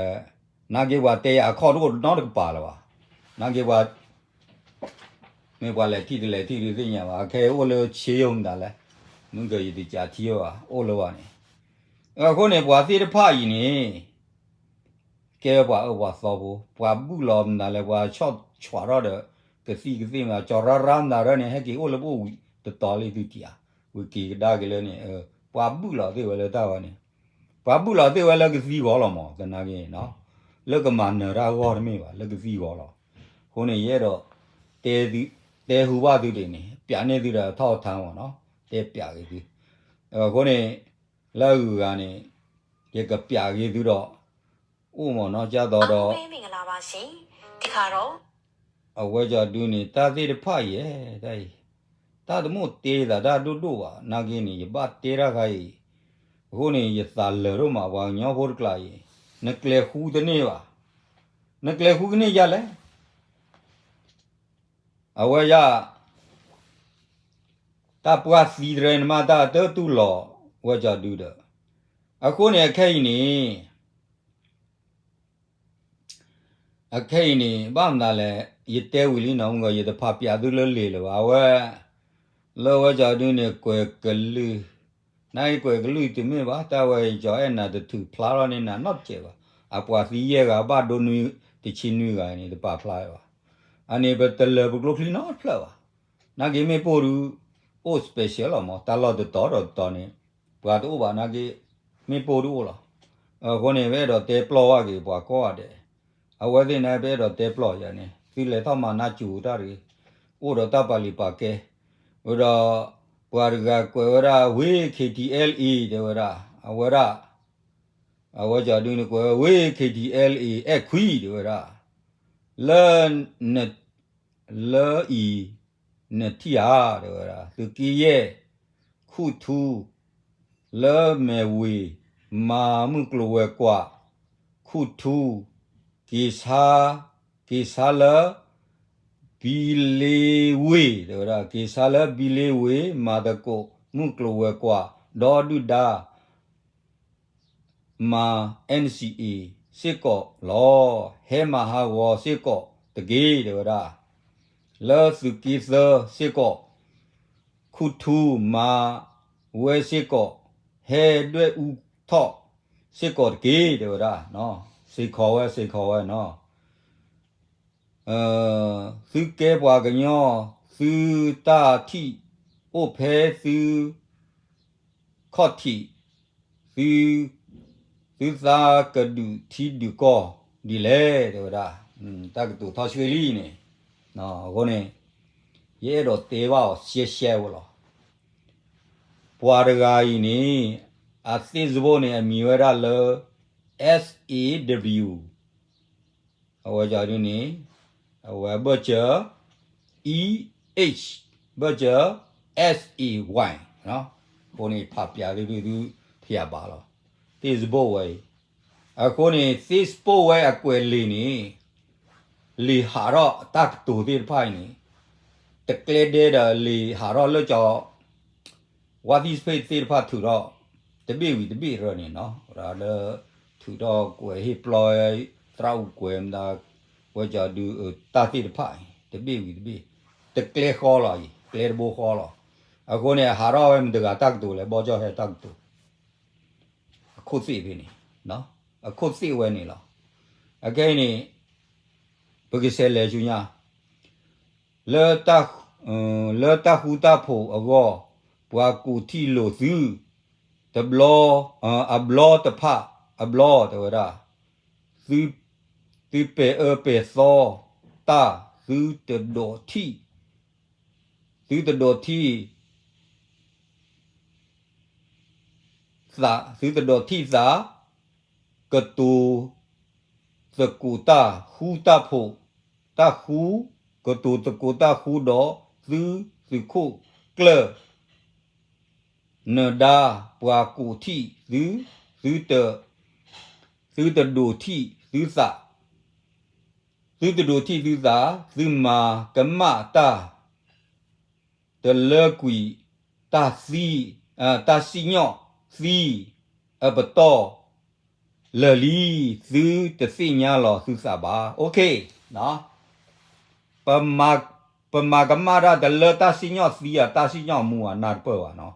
na ge wa te a kho do no de pa la ba na ge wa me bwa le ti ti nya ba ke o le che yong da le nu ge yi ti ja ti yo a o lo wa ni a ko ne bwa ti de pha yi ni ke bwa o bwa so bo bwa bu lo da le bwa chot chwa ro de ke si ma cho ra ram da ro ni he ki o le bo wi to to le ti ti a wi ki da ge le ni bwa bu lo ti we le ta wa ni bwa bu lo ti we le ke si go lo mo ka na ge no le ke ma ne ra go de me ba le ke si go lo ko ne ye do te hu ba tu de ni pya ne tu da tho thang wa no te pya ge tu ko ne la hu ga ni ye ke pya ge tu do ဥမောနော်ကြတော့တော့ မင်္ဂလာပါရှင်ဒီခါတော့ အဝဲကြဒူးနေတာသေးတဖတ်ရဲ့တဲ့တာတမို့တေးတာဒါတို့ပါနာကင်းနေပါတေးရခိုင်အခုနေရသာလရောမှာပါညောဖို့ကလာရင်နကလေခူးတဲ့နေပါနကလေခူးကနေရလဲအဝဲရတာပွားစီဒရန်မှာတာတော့တူလောဝဲကြဒူးတယ်အခုနေခိုင်နေအခိုင်နေဘာမှလည်းရတဲဝီလီနောင်ကရတဲ့ဖပြသူလလေလောဝဲလောဝကြဒူးနေကွယ်ကလူနိုင်ကွယ်ကလူတမပါတာဝဲကြောအဲ့နာတူဖလာရနေနာ not ကျေပါအပွားစီရဲကဘာဒိုနူ the chinu guy ni the papla ani but the level locally not flower na give me poru o special mo talo the toro toni but over na give me poru la gone ve do te plo wa ge bwa ko ade a we de na be do te plo ya ni ti le tho ma na chu ta ri o do ta pa li pa ke o do bwa ga ko ra we KTLE de ra a we ra a we ja du ni ko we KTLE e khui de ra le ne le i ne ti a de ra tu ki ye khu thu le me we ma mu klo we kwa khu thu ki sa le bi le we de ra ki sa le bi le we ma da ko mu klo we kwa do du da ma NCA စစ်ကောလောဟဲမဟာဝစစ်ကောတကေဒေဝရာလောစုကိသစစ်ကောခုထုမာဝဲစစ်ကောဟဲတွဲဥထော့စစ်ကောတကေဒေဝရာနော်စိခေါ်ဝဲနော်စုကဲပွားကညောစုတာတိဥဖဲစုခော့တိစုသာကဒူတီဒူကောဒီလေဒေဝရာတကတူထော်ရွှေလီနေနော်ကိုနေရဲတော့တေပါရှဲဝလောပွာရဂိုင်းနေအသိဇဘောနေအမီဝရလ SAW အဝကြရင်းနေအဝဘချာ EH ဘချာ SAY နော်ကိုနေဖပြလေးသူဖျက်ပါလောသိဇဘောဝဲအခုနေသိဇဘောဝဲအကွယ်လေးနေလီဟာတော့တတ်တူဒီဖိုင်နေတကလေဒေဒလီဟာတော့လောကြောဝါဒီစပိတ်သေးဖတ်ထူတော့တပိဝီတပိရနေနော်ရာလထူတော့ကွယ်ဟိပလော်တရာကွယ်မဒါဝကြဒူတာတိတဖိုင်တပိဝီတပိတကလေခေါ်လာကလေဘောခေါ်လာအခုနေဟာတော့မတကတက်တူလေဘောကြောဟဲတက်တူအခုသိပြီနေနော်အခုသိဝဲနေလားအကဲနေဘဂိဆဲလေဂျူညာလေတာဟူတာဖို့အကောပွာကူတီလိုသူတဘလောအဘလောတဖအဘလောတဝရသူပေပေသောတာသူတဒိုတီသာသူတဒိုတီသာကတူစကူတာဟူတာဖို့တာဟူကတူတကူတာဟူတော့သူခုကလနဒါပွာကူတီသူတဒိုတီသူသာသူတဒိုတီသူသာသူမာကမတာတလကွီတာစီညောစီအပတော်လလီသူတသိညာလောသူစာပါโอเคနော်ပမာကမရာတလတာစီညောစီယာတာစီညောမူနာပေါ်ဝါနော်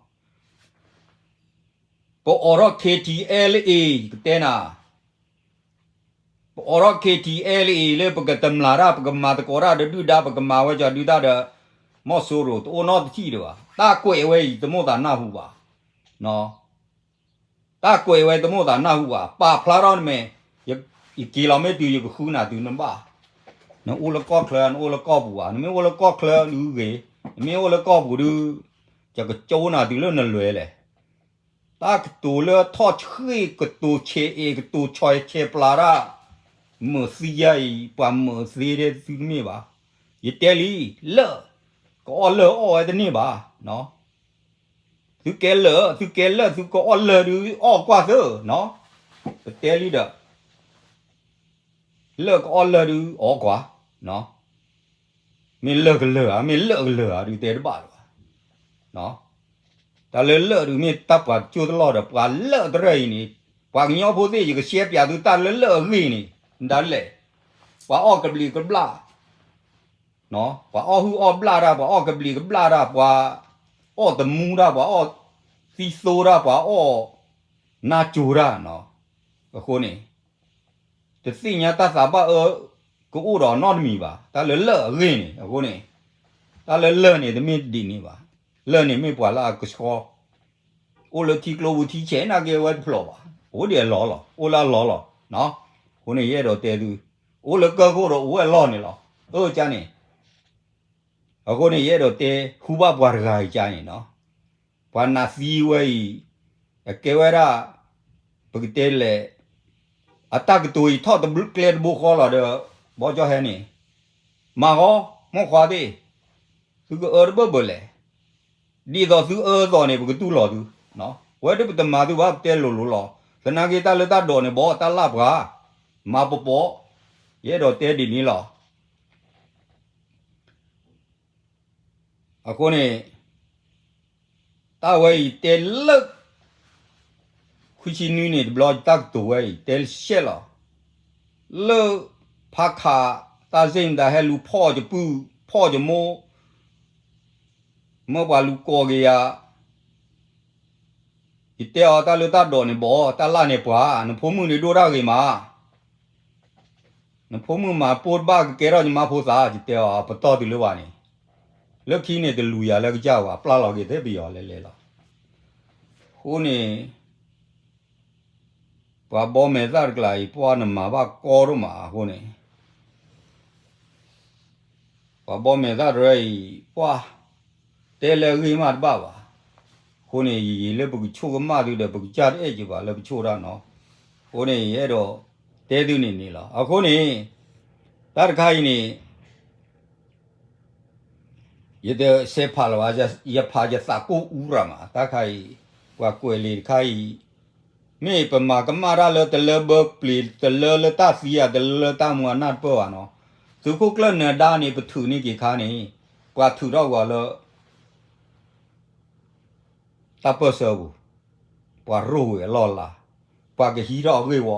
ပေါ်အော် KTLA တဲနာပေါ်အော် KTLA လေပကတမလာရာပကမာတကောရာဒူဒါပကမာဝကြဒူဒါဒမော့ဆိုရိုတိုနော်တိတော့တာကွယ်ဝဲတမောတာနာဟုပါနော်တာကွယ်ဝဲတမောတာနာဟုပါဖလာရောင်းမယ်ကီလိုမီတာရခုနာတူနပါနော်အိုလကောခလန်အိုလကောဘူနမေအိုလကောခလလူကေမေအိုလကောဘူဒူကြကကျိုးနာတူလနလွဲလေတာကတူလထော့ချီကတူချေကတူချွိုင်ချေပလာရာမစီယီပမစီရဲစီမေပါယတဲလီလောကောလောအော်တဲ့နေပါနော်သူကဲလောသူကောလောဒူအော်ကွာသောနော်တဲလီဒါလောကောလောဒူအော်ကွာနော်မင်းလောကလောဒူတဲပါနော်ဒါလေလောဒူမင်းတပ်ပါကျိုးတလောတော့ပါလောတရိုင်းနေပါညောဖို့သေးရကရှေပြသူတလေလောရင်းနေဒါလေပါအော်ကပလီကပလာနော်ပါအော်ဟူအော်ပလာရာပါအော်ကပလီကပလာရာပါအော်တမူရာပါအော်စီဆိုရာပါအော်နာကျူရာနော်အခုနေတသိညာတသဘာ ကိုအိုတော့နော်မီပါဒါလဲလဲရင်းနေအခုနေဒါလဲလဲနေသမီးဒီနေပါလဲနေမေပွာလာကစကောအိုလတီကလိုဝတီချဲနာကေဝတ်ဖလောပါဟိုဒီလောလောအိုလာလောလောနော်ခုနေရဲ့တော့တဲသူအိုလကောကိုတော့ဝဲလောနေလောကြမ်းနေအခုနေရဲ့တော့တဲဟူဘပွားရဂိုင်ကြမ်းနေနော်ဘာနာစီဝဲကေဝရာပကတဲလေအတကတူထော့တဘလကလက်ဘူခေါ်လာတော့ဘောကြဟဲနေမာဟောမောခွာသေးသူကအော်ဘဘလေဒီတော့သူတော့နေဘကတူလောသူနော်ဝဲတပတမာသူဘာတဲလိုလိုလောခနာကေတလတတော်နေဘောတလပ်ကမာပပေါ်ရဲ့တော့တဲဒီနီလောအခုနေတာဝဲတဲလက်ခွချီနူးနေဘလော့တက်တူဝဲတဲရှဲလောလောဖခါတာစင်ဒါဟဲလူဖော့ကြပူဖော့ကြမိုးမောပါလူကောကရဒီတဲအတာလတတော်နေဘောတလနေပွားနဖိုးမှုနေတို့ရကေမှာနဖိုးမှုမှာပို့ဘာကေရောညီမဖိုးစားဒီတဲပတော်တူလို့ပါနေလက်ခီးနေတဲ့လူရလည်းကြောက်ပါပလာလောက်ကေတဲ့ပြီးရောလဲလဲလောဟိုနေပွားဘောမဲသားကလိုက်ပွားနမှာဘာကောရမှာဟိုနေပွားဘောမဲသားရဲပွားတဲလေရီမတ်ဘာပါဟိုနေရီလေပုချိုကမတူတဲ့ပုကြတဲ့ကြပါလေပုချိုတာနော်ဟိုနေရဲ့တော့တဲသူနေလားအခုနေတတ်ခိုင်းနေရတဲ့ဆေဖာလာကြရဖာကြစကိုဦးရမှာတတ်ခိုင်းကွာကွယ်လေခိုင်းမေပမာကမာရလတလဘပလီတလလတာစီယာတလတာမွာနတ်ပေါ်နော်သူခုကလနဒါနေပထုနေကြီးခါနေကွာထူတော့ကွာလောတပဆောဘူးပွာရိုးရလောလာပွာကဟီတော့ဝေဝ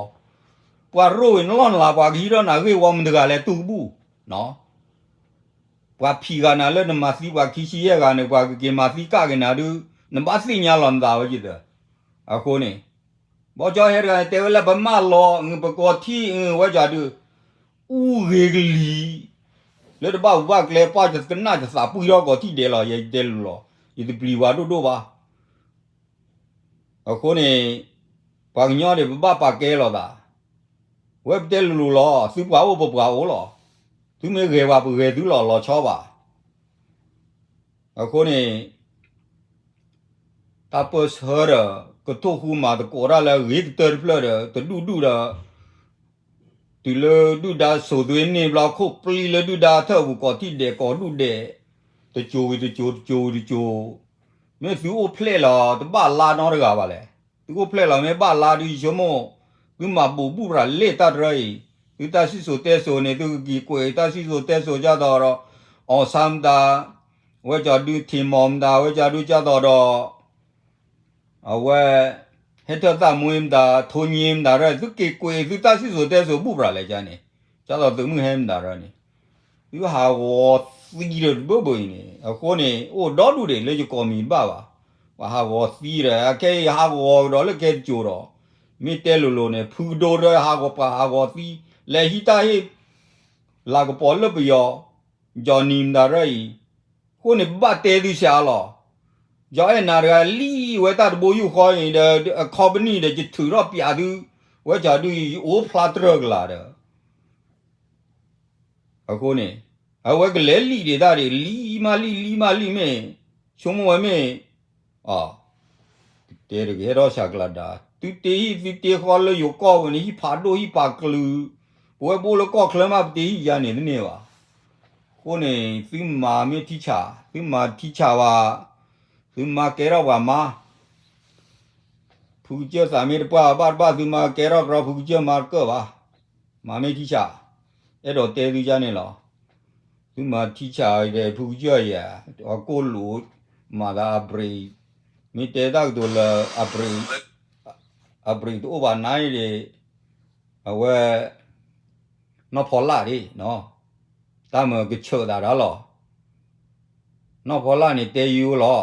ပွာရိုးနလောလာပွာကဟီတော့နာဝေဝမတကလည်းတူဘူးနော်ပွာဖီကနာလည်းနမစီပွာခီရှိရကနေပွာကေမာစီကကနာဒူနမစီညာလွန်တာဝကြည့်တယ်အခုနေဘောကြောဟဲရတဲဝလဘမလောပကောတီဝကြဒူဦးရေကလီလေတဘောကလေပါချကနာချစာပူရောကောတီတယ်လောရဲတယ်လောဤဒီပလီဝါတို့ပါအခုနေဘာညောတယ်ဘပါကဲလောတာဝက်တယ်လူလောစူပွားဘပွားအောလောသူမေကေပါပူကေသူလောလောချောပါအခုနေတပစဟရကတိုခုမာတကောရလာဝိတร์ဖလာတဒူဒူရာတီလဒူဒါဆိုသွင်းနေဘလောက်ခုပလီလဒူဒါထောက်ကောတိတဲ့ကောဒူတဲ့တချိုးမဲသူ့ဖလဲလာတပါလာတော့တကားပါလေသူ့ဖလဲလာမဲပါလာဒီရမောသူမဘူပူရာလေတတ်ရသူတရှိဆိုတဲဆိုနေသူကြီးကိုတရှိဆိုတဲဆိုကြတော့အော်ဆမ်တာဝဲကြဒူတီမုံတာဝဲကြဒူကြတော့အဝဲဟက်တသမွေးတာထုံညင်းတာရသူကြီးကိုသူတရှိဆိုတဲဆိုပူရာလေကြနေကြတော့သူမဟမ်တာရနေသူဟာဝစီရဘဘင်းနေအခုနေအိုဒေါ်လူတွေလေကောမီပါဟာဝစီရအကေဟာဝတော့လေကဲကြိုတော့မိတဲလိုလိုနေဖူဒိုရဟာကောပါဟာကောစီလေဟီတာဟေလာကပေါ်လပယောဂျော်နီမ်ဒါရိုင်ခုနေဘတ်တဲဒီရှာလောဂျော်အနာရလီဝဲတာဘိုယူခေါ်ရင်ခေါပနီတဲ့ထူတော့ပြသူဝဲကြတူအိုဖလာတရကလာတဲ့အခုနေအဝဲကလဲလီတွေဒါတွေလီမာလီမဲချုံမဝဲမဲတဲရကေရောရှာကလာတာတူတေဟီတေခေါ်လို့ယောကောဝနီဖာဒိုဟီပါကလူဘွဲဘိုလကောခလမတေဟီရနေနေပါကိုနေသူမာမေတီချာသူမာတီချာပါသူမာကေရောပါမာဖူကျစာမေပွားဘာသူမာကေရောကဖူကျမာကောပါမာမေတီချာအဲ့တော့တဲသူကြနေလောသူမာတီချာရဲ့ဖူကျရကိုလူမာသာဘရီမိတဲတော့ဒလအဘရီတို့ဘာနိုင်လေအဝဲနော်ဖော်လာလေနော်တမကချောတာလောနော်ဖော်လာနေတဲယူလော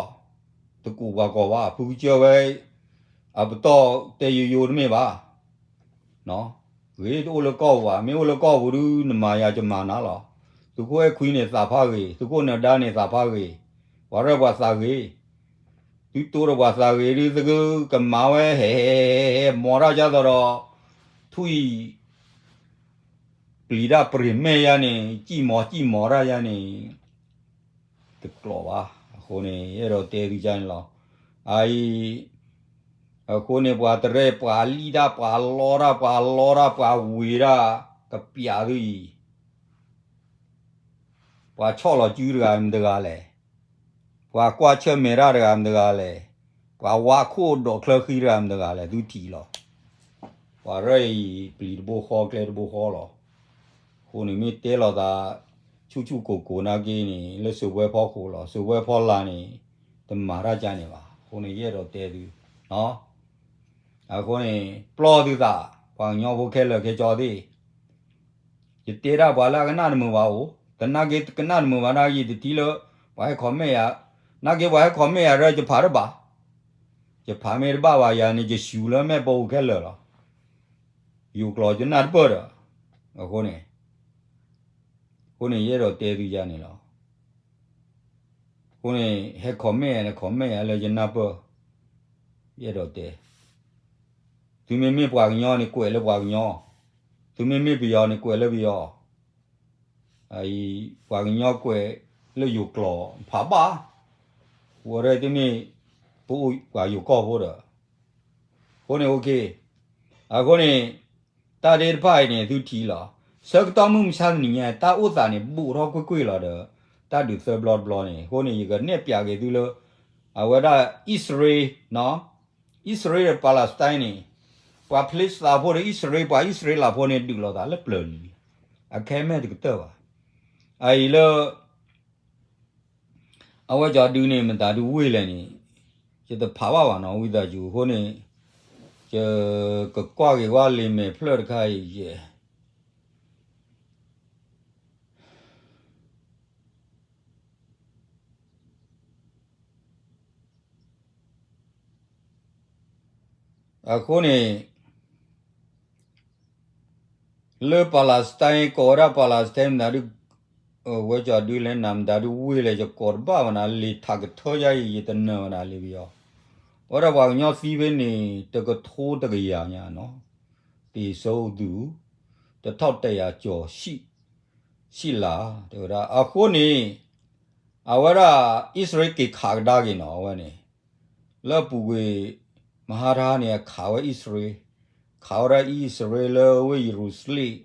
တကူဘာကောပါဖူကျော်ပဲအပတော့တဲယူမေပါနော်给都了搞哇，没有了搞不都那么呀就嘛那了，都过来亏呢啥怕个，都过那单呢啥怕个，我这把啥个，都多了把啥个的这个干嘛喂，嘿，莫拉家的了，推。比他不是咩呀呢？鸡毛啦呀呢？得搞吧，后呢也要带回家了。哎，后呢把这嘞把里哒把老啦把尾啦个别的，把炒了猪的俺们这个嘞，把瓜切没啦的俺们这个嘞，把挖苦多克黑的俺们这个嘞都提了，把这比的不好，盖的不好了。后面没带了的，狗狗那个呢，那手外跑苦了，手外跑烂呢，都马上讲的吧，后面也都带的，啊，后面不老的啥，把娘夫开了开家的，就带了把那个哪里没话哦，等那个跟哪里没话那一的提了，我还靠没呀，那个我还靠没呀，这就怕了吧，就怕没了爸爸呀，你就修了没把我开了，有个就那不了，后面。后面也要带回家呢了，后面还靠咩呢？了就那不也要带，对面没把娘呢，怪了把娘，对面没必要呢，怪了必要，哎，把娘怪了有搞，怕吧？我这对面不把有搞好的，后面 OK， 后面大家怕呢都提了。这个当门下的呢，大屋子呢，不他贵了的，大都是不呢，后面一个那边个对了，我那以色列喏，以色列巴勒斯坦呢，把 place 拉破的以色列把以色列拉破呢，对了，那不呢，开门这个多啊，了，我家对呢，们大都为了呢，就是怕娃呢，为了就后呢，就个挂给我里面破了开一。后呢，了巴勒斯坦搞了巴勒斯坦那里，我家对了那那里为了就搞吧那里他个讨价也得那那里边，我这话伢西边呢，这个土这个样呀喏，地收入，这讨的呀叫细啦，对不对？后呢，我这以色列给卡个大个喏，我呢，了不会。马哈拉呢，考了以色列，考了以色列了，为耶路撒冷，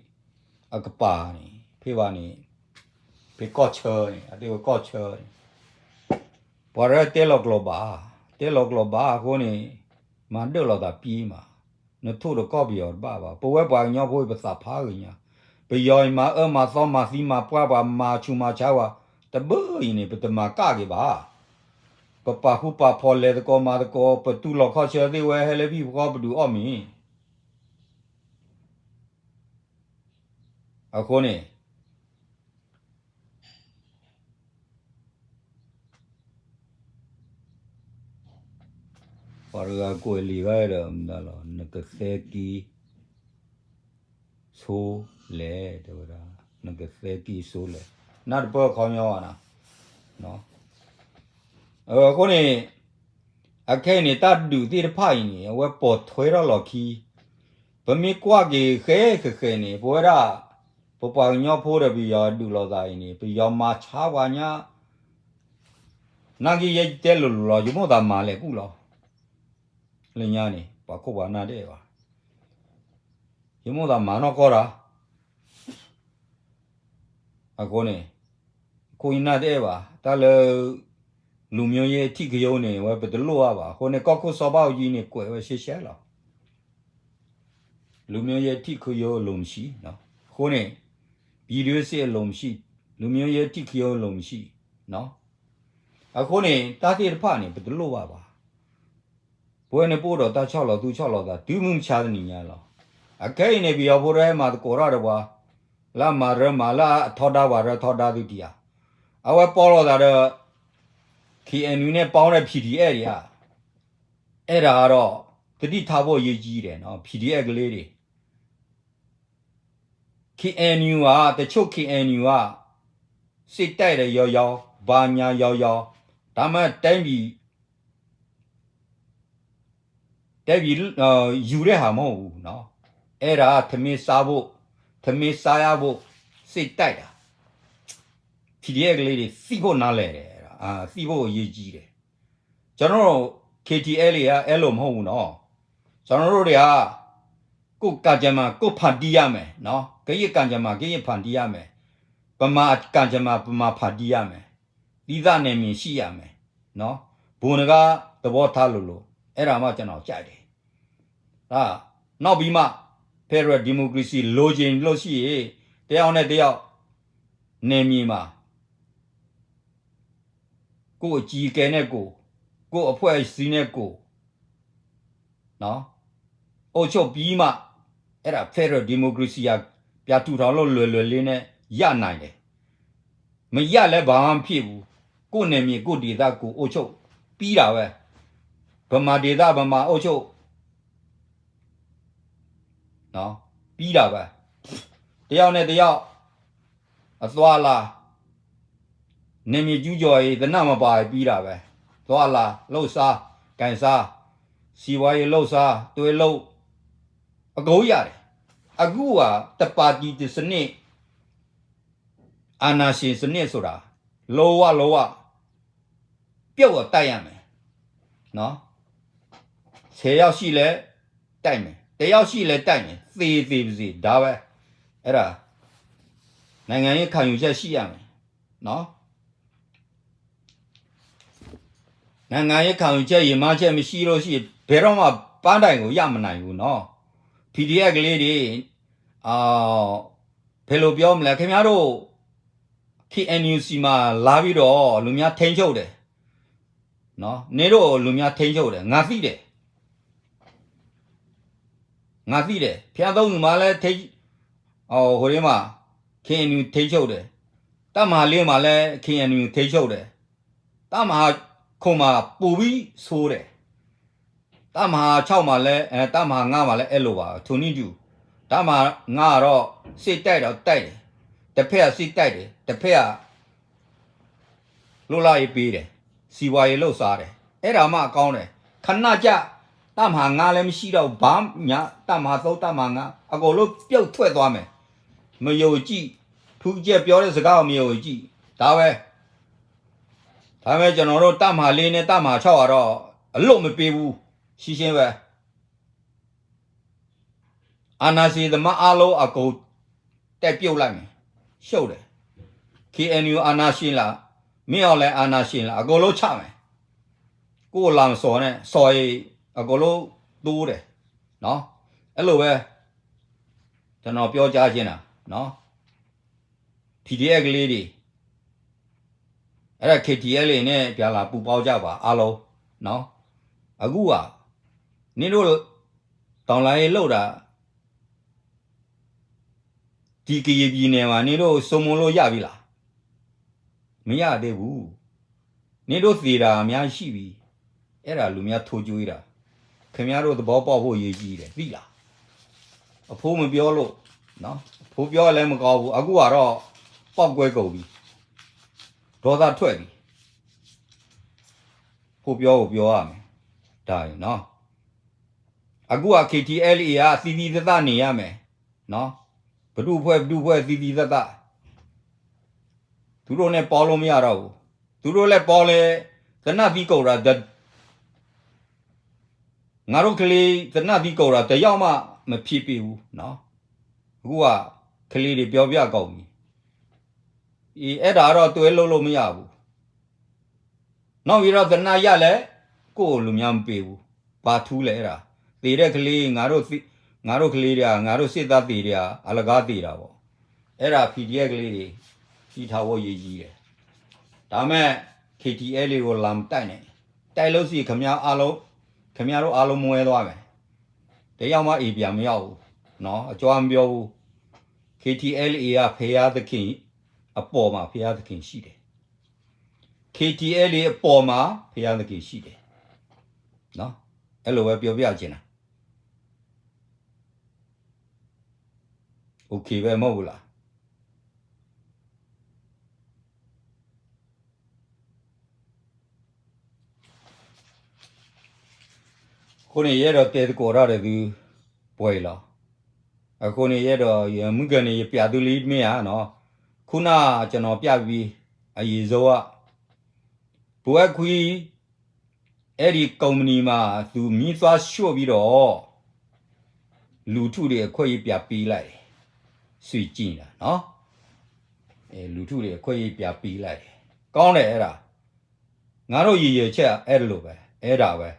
个巴呢，譬如呢，譬搞车呢，对个搞车呢，把这带了个巴，后呢，嘛得了他比嘛，那土的搞不了爸，不会把人不会不撒怕个呀，不要嘛嘛三嘛四嘛八嘛九嘛九啊，但不呢不得嘛干个吧。把虎把跑来的搞嘛的搞，不都老靠车的外还来比搞不都阿米，可呢？把这个过厉害的那了，那个飞机出来对不对？那个飞机出来，那都不靠鸟啊喏，可呢？看你大陆的派呢，我把推了落去，不没挂个黑呢，不啦，不把鸟破的比较路老大呢，比较马差哇呢，那个也带路了，就没得马来过了，人家呢，把口把那的吧，就没得马那个了，可呢，可以那的吧，但了。路面也提个油呢，我不得路啊吧，后来搞个烧包机呢，怪我谢谢了。路面也提个油龙西喏，后来比如些龙西，路面也提个油龙西喏，后来大地的怕呢不得路啊吧，不然不着大桥了都桥了的，都门桥的人家了，该呢比较不然嘛的过来的吧，那嘛人嘛那掏大话的掏大的地啊，我包了他的。KNU 呢包了 PDA 呀，这个这里他不有几人啊 ？PDA 个来的， KNU ကတချို့ KNU ကစစ်တိုက်တယ်ရောဘာညာရောဒါမှတိုင်းပြည်ယူတဲ့ဟာမဟုတ်ဘူးเนาะအဲ့ဒါသမင်းစားရဖို့စစ်တိုက်တာ PDF ကလေးတွေစီဖို့နားလဲတယ်စီဖို့အရေးကြီးတယ်ကျွန်တော်တို့ KTL တွေကအဲ့လိုမဟုတ်ဘူးเนาะကျွန်တော်တို့တွေကကိုကကြမှာကိုဖန်တီးရမယ်เนาะကြည့်ကကြမှာကြည့်ဖန်တီးရမယ်ပမာကကြမှာပမာဖန်တီးရမယ်ဒီသားနေမြင်ရှိရမယ်เนาะဘုံကသဘောထားလို့အဲ့ဒါမှကျွန်တော်ကြိုက်တယ်နောက်ပြီးမှ Federal Democracy လိုချင်လို့ရှိရင်တယောက်နဲ့တယောက်နေမြင်မှာကိုအကြီးကဲနဲ့ကိုအဖွဲ့အစည်းနဲ့နော်အုပ်ချုပ်ပြီးမှအဲ့ဒါ Federal Democracy ပြထူထောင်လို့လွယ်လေးနဲ့ရနိုင်တယ်မရလဲဘာမှဖြစ်ဘူးကိုနေမြင်ကိုဒေသကိုအုပ်ချုပ်ပြီးတာပဲဗမာဒေသဗမာအုပ်ချုပ်နော်ပြီးတာပဲတယောက်နဲ့တယောက်အသွားလာနေမြကျူးကျော်ရေးသနမပါပြီးတာပဲသွားလာလှုပ်စားကန်စားစီဝါရေးလှုပ်စားတွေးလှုပ်အကုန်ရတယ်အခုကတပါတီတစနစ်အာနာရှင်စနစ်ဆိုတာလောဝပြုတ်တော့တိုက်ရမယ်နော်10ယောက်ရှိလဲတိုက်မယ်တယောက်ရှိလဲတိုက်မယ်သေးပါစေဒါပဲအဲ့ဒါနိုင်ငံရေးခံယူချက်ရှိရမယ်နော်နိုင်ငံရေးခံယူချက်ရမချက်မရှိလို့ရှိဘယ်တော့မှပန်းတိုင်ကိုရမနိုင်ဘူးနော် PDF ကလေးတွေဘယ်လိုပြောမလဲခင်ဗျားတို့ KNUC မှာလာပြီးတော့လူများထိန်းချုပ်တယ်နော်နေတို့လူများထိန်းချုပ်တယ်ငါသိတယ်ဖျားသုံးသူမှလည်းထိန်းဟိုဒီမှာ KNU ထိန်းချုပ်တယ်တမဟာလေးမှာလည်း KNU ထိန်းချုပ်တယ်တမဟာခုံမှာပူပြီးဆိုးတယ်တမဟာ6မှာလည်းတမဟာ9မှာလည်းအဲ့လိုပါထုံနည်းတူတမဟာ9ကတော့စစ်တိုက်တော့တိုက်တယ်တစ်ဖက်ကစစ်တိုက်တယ်တစ်ဖက်ကလိုလာရေးပေးတယ်စီဝါရေးလှုပ်စားတယ်အဲ့ဒါမှအကောင်းတယ်ခဏကြတမဟာ9လည်းမရှိတော့ဘာညာတမဟာ3တမဟာ9အကုန်လုံးပြုတ်ထွက်သွားမယ်မယုံကြည်ထူးကျက်ပြောတဲ့စကားကိုမယုံကြည်ဒါပဲကျွန်တော်တို့တမဟာ4နဲ့တမဟာ6ကတော့အလို့မပေးဘူးရှင်းပဲအာနာစီသမားအလုံးအကုန်တက်ပြုတ်လိုက်မယ်ရှုပ်တယ် KNU အာနာရှင်လားမင်းအောင်လဲအာနာရှင်လားအကုန်လုံးချမယ်ကိုလာမစော်နဲ့စော်ရီအကုန်လုံးတိုးတယ်နော်အဲ့လိုပဲကျွန်တော်ပြောကြားခြင်းတာနော် PDF ကလေးတွေအဲ့ဒါ KTL နဲ့ပြလာပူပေါင်းကြပါအားလုံးနော်အခုကနင်တို့တောင်လာရေးလောက်တာဒီကရေပြည်နယ်မှာနင်တို့စုံမလို့ရပြီလားမရသေးဘူးနင်တို့သေးတာအများရှိပြီအဲ့ဒါလူများထိုးကြွေးတာခင်ဗျားတို့သဘောပေါက်ဖို့ရည်ကြီးတယ်သိလားအဖိုးမပြောလို့နော်အဖိုးပြောလည်းမကောင်းဘူးအခုကတော့ပေါက်ကွဲကုန်ပြီဒေါသထွက်ပြီဖိုးပြောကိုပြောရမယ်ဒါရင်နော်အခုက KTL ကစီစီသက်သက်နေရမယ်နော်ဘဒုဖွဲ့စီစီသက်သက်သူတို့နဲ့ပေါ်လို့မရတော့ဘူးသူတို့လည်းပေါ်လဲသနပြီးကုန်တာငါတို့ကလေးသနပြီးကုန်တာတယောက်မှမဖြစ်ပြီဘူးနော်အခုကကလေးတွေပြောပြကောင်းပြီအဲ့ဒါတော့တွဲလို့မရဘူးနောက်ပြီးတော့သနရလဲကိုယ်လူများမပေးဘူးဘာထူးလဲအဲ့ဒါသေတဲ့ကလေးငါတို့ကလေးတွေကငါတို့စစ်သားသေးတွေအလကားသေးတာပေါ့အဲ့ဒါ PDF ကလေးတွေကြီးထားဖို့ရည်ကြီးတယ်ဒါမဲ့ KTL ကိုလာမတိုက်နဲ့တိုက်လို့စီခင်ဗျားတို့အားလုံးမွဲသွားမယ်တယောက်မှအေးပြန်မရောက်ဘူးနော်အကြွားမပြောဘူး KTL ကဖေရသခင်အပေါ်မှာဖေရသခင်ရှိတယ် KTL အပေါ်မှာဖေရသခင်ရှိတယ်နော်အဲ့လိုပဲပြောပြချင်တာ OK ပဲမဟုတ်ဘူးလားခုနေရတော့တဲကောရတယ်သူပွဲလားအခုနေရတော့မင်းကနေပြသူလေးမင်းอ่ะเนาะခုနကျွန်တော်ပြပြီးအရေးစိုးကဘွဲခွီအဲ့ဒီကုမ္ပဏီမှာသူမြင်းသွားလျှော့ပြီးတော့လူထုတွေအခွင့်အရေးပြပေးလိုက်ဆွေကြည့်တာเนาะလူထုတွေအခွင့်အရေးပြပေးလိုက်ကောင်းတယ်အဲ့ဒါငါတို့ရည်ရချက်အဲ့လိုပဲအဲ့ဒါပဲ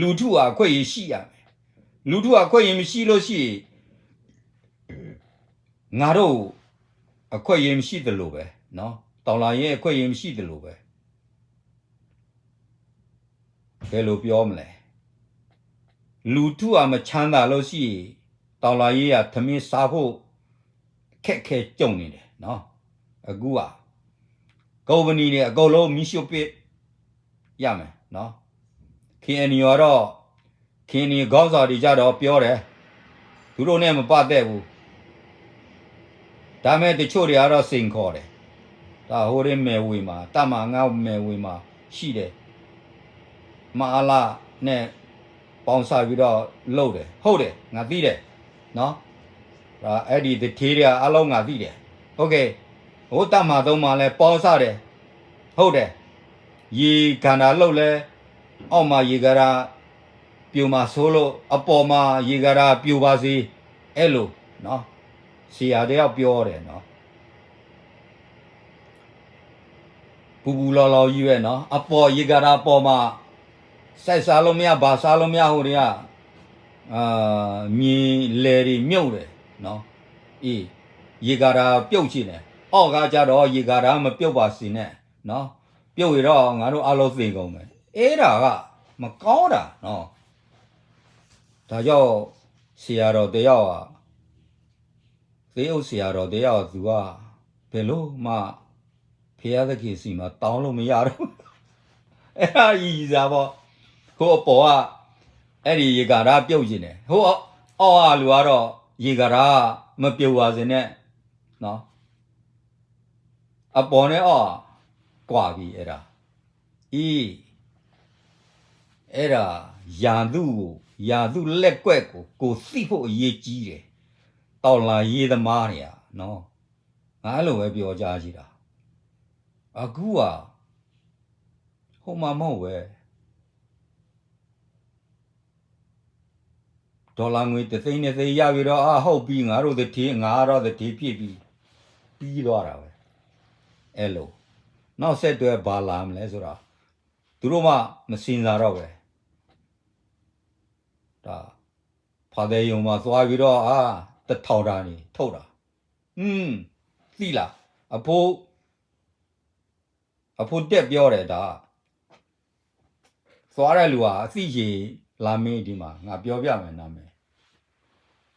လူထုဟာအခွင့်အရေးရှိရမယ်လူထုဟာအခွင့်အရေးမရှိလို့ရှိငါတို့အခွင့်အရေးမရှိတယ်လို့ပဲเนาะတောင်လာရဲ့အခွင့်အရေးမရှိတယ်လို့ပဲဘယ်လိုပြောမလဲလူထုဟာမချမ်းသာလို့ရှိတောင်လာရဲ့ကသမင်းစားဖို့ခက်ခဲကြုံနေတယ်เนาะအခုကကုမ္ပဏီတွေအကုန်လုံးမီးရှို့ပစ်ရမယ်เนาะKNU ကတော့KNU ခေါင်းဆောင်တွေကြတော့ပြောတယ်သူတို့နဲ့မပတ်သက်ဘူးဒါမဲ့တချို့တွေကတော့စိန်ခေါ်တယ်ဒါဟိုရင်းမယ်ဝေမှာတမငေါမယ်ဝေမှာရှိတယ်မအားလာနဲ့ပေါင်းစားပြီးတော့လှုပ်တယ်ဟုတ်တယ်ငါသိတယ်နော်ဒါအဲ့ဒီတထေးတွေအလုံးငါသိတယ်โอเคဟိုတမသုံးမှာလဲပေါင်းစားတယ်ဟုတ်တယ်ရေခန္ဓာလှုပ်လဲအောက်မှာရေကရာပြူမှာဆိုးလို့အပေါ်မှာရေကရာပြူပါစေအဲ့လိုနော်ဆရာတယောက်ပြောတယ်နော်ပူပူလော်လော်ကြီးပဲနော်အပေါ်ရေကရာပေါ်မှာစိုက်စားလို့မရဘာစားလို့မရဟိုတွေကမြင်းလေတွေမြုပ်တယ်နော်အေးရေကရာပြုတ်ချင်တယ်အောက်ကကြတော့ရေကရာမပြုတ်ပါစေနဲ့နော်ပြုတ်ရတော့ငါတို့အလုံးသိကုန်မယ်အဲ့ဒါကမကောင်းတာနော်ဒါကြောင့်ဆရာတော်တယောက်อ่ะသေဥဆရာတော်တယောက်သူကဘယ်လို့မှဖရာသခင်စီမှာတောင်းလို့မရတော့အဲ့ဒါကြီးစားပေါ့ဟိုအပေါ်ကအဲ့ဒီရေကာရာပြုတ်ခြင်းတယ်ဟိုအောက်လူကတော့ရေကာရာမပြုတ်ပါစေနဲ့နော်အပေါ်နဲ့အောက်ကွာပြီအဲ့ဒါအေးအဲ့ဒါယာသူလက်ကွက်ကိုသိဖို့အရေးကြီးတယ်တောင်လာရေးသမားတွေอ่ะနော်ငါအဲ့လိုပဲပြောကြရှိတာအခုကဟိုမှာမဟုတ်ပဲဒေါ်လာငွေ3သိန်းနဲ့သိရပြီးတော့ဟုတ်ပြီငါတို့တတိငါတော့တတိဖြစ်ပြီးသွားတာပဲအဲ့လိုနောက်ဆက်တွဲဘာလာမလဲဆိုတာသူတို့မှမစင်စားတော့ပဲဒါဖာတဲ့ယုံမှာသွားပြီးတော့တထောင်တာနေထုတ်တာသိလားအဖိုးတက်ပြောတယ်ဒါသွားတဲ့လူကအသိကြီးလာမင်းဒီမှာငါပြောပြမယ်နာမည်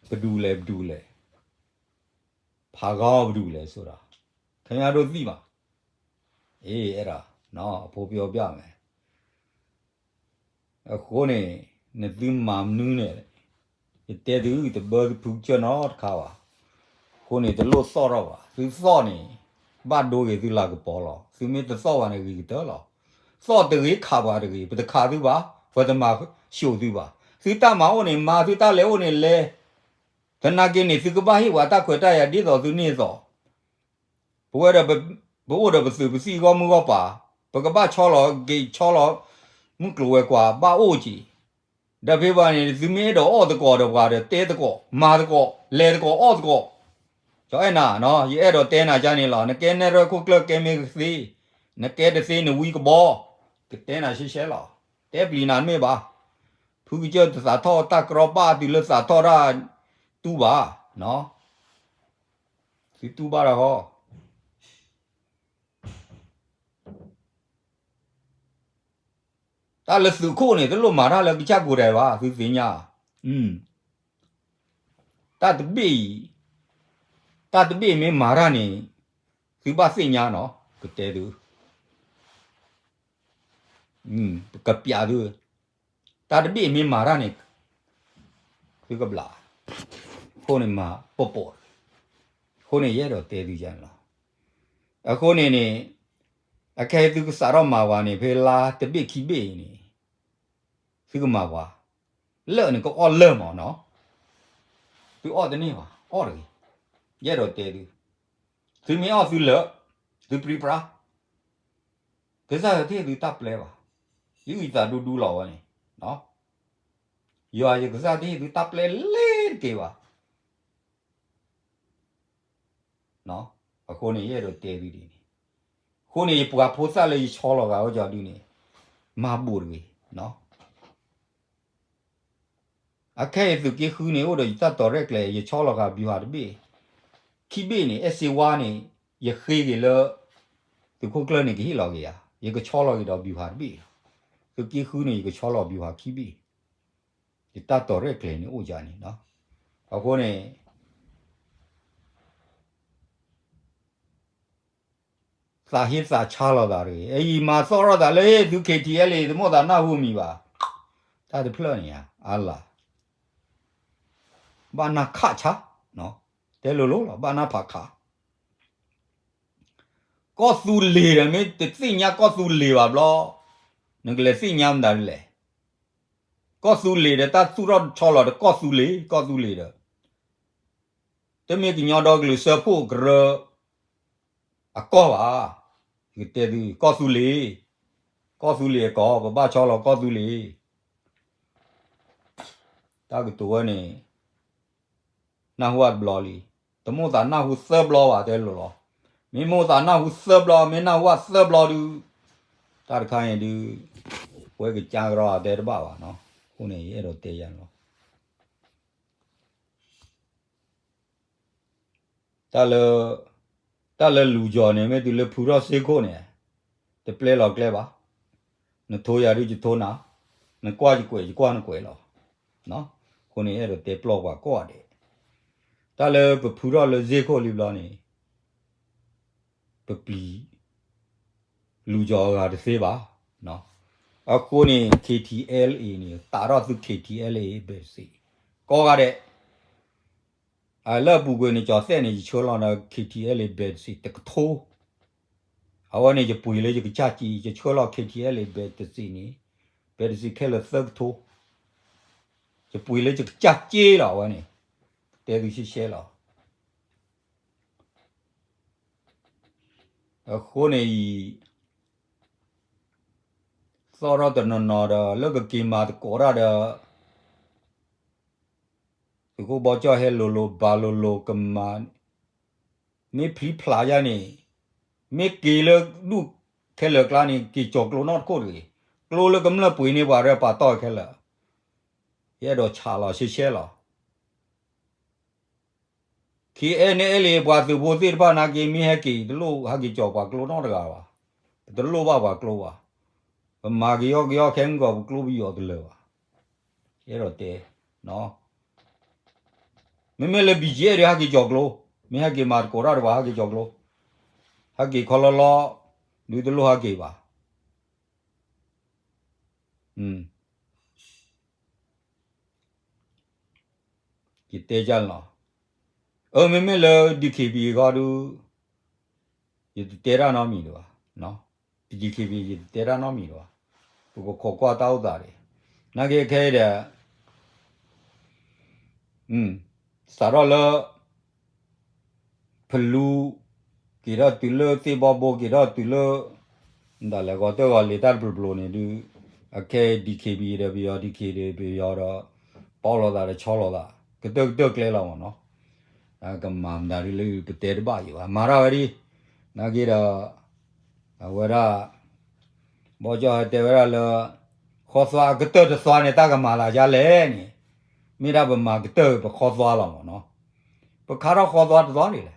ဘဒူလဲဖာကောင်းဘဒူလဲဆိုတာခင်ဗျားတို့သိပါအေးအဲ့ဒါနော်အဖိုးပြောပြမယ်အခုနေသူမှမနူးနေတဲ့တူတဘပူချနော့ခါပါခုနေတလို့စော့တော့ပါသူစော့နေဘာဒိုးကြီးသူလာကပေါ်လောသူမင်းတစော့ပါနေကြီးတော့လောစော့တကြီးခါပါတကြီးဘယ်တခါသူပါဘယ်တမှာရှို့သူပါသူတမအောင်နေမာသူတလဲဦးနေလဲတနာကင်းနေသူကဘာဟိဝါတခွတ်တရဒီတော့သူနေတော့ဘဝရဘပစုပစီကောမှုကောပါဘကဘာချောလောဂေချောလောမှုကလွယ်กว่าပါအိုကြီးဒါဖေးပါနေသူမင်းတော့အော်တကောတော့ကွာတဲ့တဲတကောမာတကောလဲတကောအော်တကောကျော်အဲ့နာနော်ရေအဲ့တော့တဲနာကြနေလားနကဲနေရခုကလကဲမေစီနကဲတစီနဝီကဘောတဲနာရှိရှဲလားတဲပလီနာမေပါဖူကြတသာထောတကရောပါဒီလသာထောရာတူပါနော်စီတူပါရဟောတာလစုခိုးနေတယ်လို့မာရလည်းကြကိုတယ်ပါသူစညာတတ်ပိမင်းမာရနေသူပါစညာနော်ကတဲ့သူကပြာသူတတ်ပိမင်းမာရနေသူကဘလာခိုးနေမှာပေါ် ခိုးနေရဲတော့တဲသူကြလားအခုနေနေအခဲသူစားတော့မှာပါနေဖေးလာတပိခိပိနေသူကမှာပါလဲ့နေကောလဲ့မော်နော်သူအော်တနေပါအော်တယ်ရဲတော့တဲသူမင်းအော်သူလဲ့သူပရိပရာကစားတဲ့သူတပ်လဲပါယူဤတာဒူလောက်ဝနေနော်ရွာရကစားတဲ့သူတပ်လဲလေကေပါနော်အခုနေရဲတော့တဲသူဒီခုနေပွားဖိုးစားလေးချောလောကဟောကြောက်ဒီနေမပူရီနော်အခဲသူကေခူနေဟိုတော့တတ်တော်ရက်လေရချောလောကပြူဟာတပိခိပိနေအစီဝါနေရခေးကြီးလောသူခုကလနေကြီးလောကရရကချောလောကတော့ပြူဟာတပိသူကေခူနေကချောလောပြူဟာခိပိဒီတတ်တော်ရက်လေနေအိုကြနေနော်အခုနေစာဟစ်စာချလာတာလေအေးမာစောရတာလေသူ KTL လေဒီမောတာနာဟုမီပါဒါတဖလနေရအာလာဘာနာခချာနော်တဲလိုလိုဘာနာဖခါကောသူလေရမေတသိညာကောသူလေပါဘလောငကလေသိညာမဒါလေကောသူလေတဲ့တသူရချောလာတဲ့ကောသူလေတဲ့တမေကညောတော့ကလေးစဖို့ဂရအကောပါဒီတဲဒီကောသူလေကောဘာချောလာကောသူလေတာကတူဝနေနာဟဝတ်ဘလော်လီတမောတာနာဟုဆဘလောပါတယ်လောမင်းမောတာနာဟုဆဘလောမင်းနာဟဝတ်ဆဘလောဒူတာခိုင်းဒီဝဲကကြာကြောတဲ့ဘာပါနော်ခုနေရတော့တဲရနော်တာလလူကြော်နေမဲ့သူလေဖူတော့စေခိုးနေတပလဲလောက်ကလဲပါနထိုးရရီထိုးနာနကွာကြီးကွာနကွယ်လောနော်ခုနေရတော့တဲပလော့ကကွာတယ်တာလေဖူတော့လေစေခိုးလီဘလောနေပပီလူကြော်ကတစေးပါနော်အခုနေ KTLA နေတာတော့သူ KTLA ပဲစီကောကတဲ့အလပူကွေနေကြော်ဆက်နေချိုးလောင်းတော့ KTLA ပဲစီတကထိုးအဝနေကြပူလေကြချာကြီးကြချိုးလောင်း KTLA ပဲတစီနေပဲစီခဲလသက်ထိုးကြပူလေကြချာကြီးလောဝနေတဲသူရှိရှဲလောအခုနေစောရတဲ့နော်တော့လောကကီမာကောရတဲ့ကိုဘောချဟဲလိုဘာလိုကမန်မေဖလီဖလာယာနေမေကီလဒုခဲလကလာနေကီချောကလိုနော့ကိုလေကလိုလကမလပွေနေပါရပါတော့ခဲလာရဲတော့ချလာရှေရှဲလာခီအနေလေဘွာသူဘိုတိဘာနာကီမီဟကီဒလိုဟာကီချောပါကလိုနော့တကားပါဒလိုပါကလိုပါမာဂီယောခဲငောကလိုဘီယောဒလောရဲတော့တဲနော်မလေဘီဂျေရဟာကီကြောကလိုမဟာကီမာကိုရာဘာဟာကီကြောကလိုဟာကီခလလောလူဒလိုဟာကီပါကီတေကြလောမလေဒီခေဘီကဒူယတေရာနောမီလောနော်ဒီခေဘီတေရာနောမီလောဘကိုခေါ်ကွာတောက်တာလေနာကေခဲတဲ့စာရလဖလူကီရတူလတေဘဘကီရတူလဒါလည်းကတော့လေတာဘလနေဒီအခဲဒီကေဘီရဘီယာဒီကေဘီယာတော့ပေါ်လာတာချောလာတာကတော့ကလဲလာမနော်ကမမ်ဒါရီလေကတဲဘာယူမာရာဝရီနာဂီရာဝရဘောကြတဲဝရလခေါ်စွာကတော့စွာနေတာကမာလာကြလဲနေမိရဘမကတော့ပခေါ်သွားလာမနော်ပခါတော့ခေါ်သွားနေလေ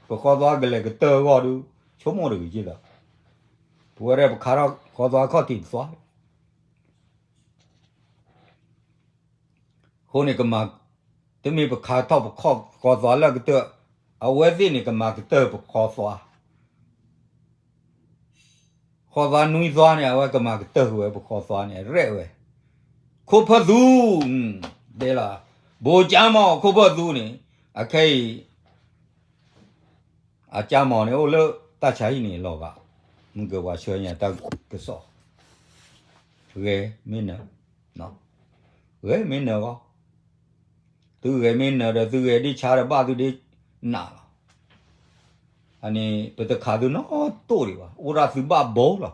ပခေါ်သွားကလေးကတော့ကောဒူချုံမော်ရီကြည့်လားဘဝရပခါတော့ခေါ်သွားခေါ်တိသွားခုနေကမတမီပခါတော့ပခေါ်သွားလာကတော့အဝဲသိနေကမကတော့ပခေါ်သွားခေါ်သွားနွီသွားနေအဝဲကမကတော့ဝဲပခေါ်သွားနေရဲဝဲခုဖသူဒဲလာဘိုချမ်းမောခုဖသူနေအခဲ啊家毛呢我了大家一年老个那个我说人当个少个没呢喏个没呢个từ cái mình là từ cái đi cha là ba từ đi nà anh ấy bây giờ khá từ nó to đi vào ora từ ba bố rồi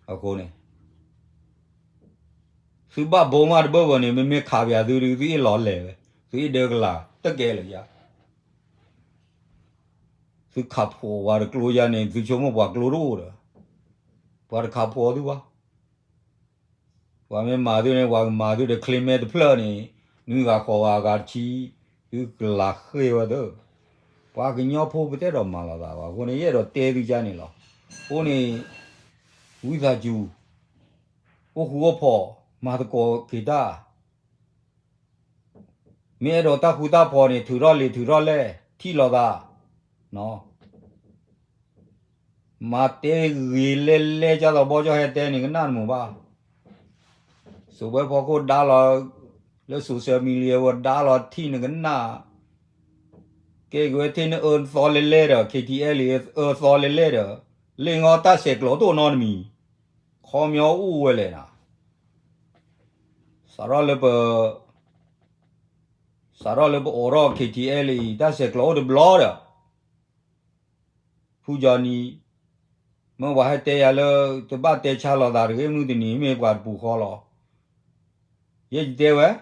à cô này từ ba bố mà bố vào này mình khá về từ từ lọ lẹ từ được là tất cả là gì từ khá phổ vào được lối ra này từ chỗ mà vào lối rồi vào được khá phổ đi vào và mình mà từ này vào mà từ được climate plan này người ta có vào cái chi từ là khơi vào đó và cái nhau phổ bị thế rồi mà là vào cô này rồi tê đi ra này lo cô này uy ta chú cô hùa phò mà tôi có cái ta mẹ rồi ta hùa ta phò này thử ra lệ thi lo ta nó mà tê ghi lệ cho tao bao cho hết tê này cái nào mà ba số bây giờ cô đã là social media và đã là thi này cái nào cái người thi nó ơn so lệ rồi KTL so lệ rồi lên ngõ ta sẽ lỗ tổ non mi khó nhau u vậy nè sau đó là oro KTL ta sẽ lỗ được lỗ rồi phụ gia ni mà vài tê là tụi ba tê cha là dar cái mình thì ní mình qua phụ khó lo vậy tê vậy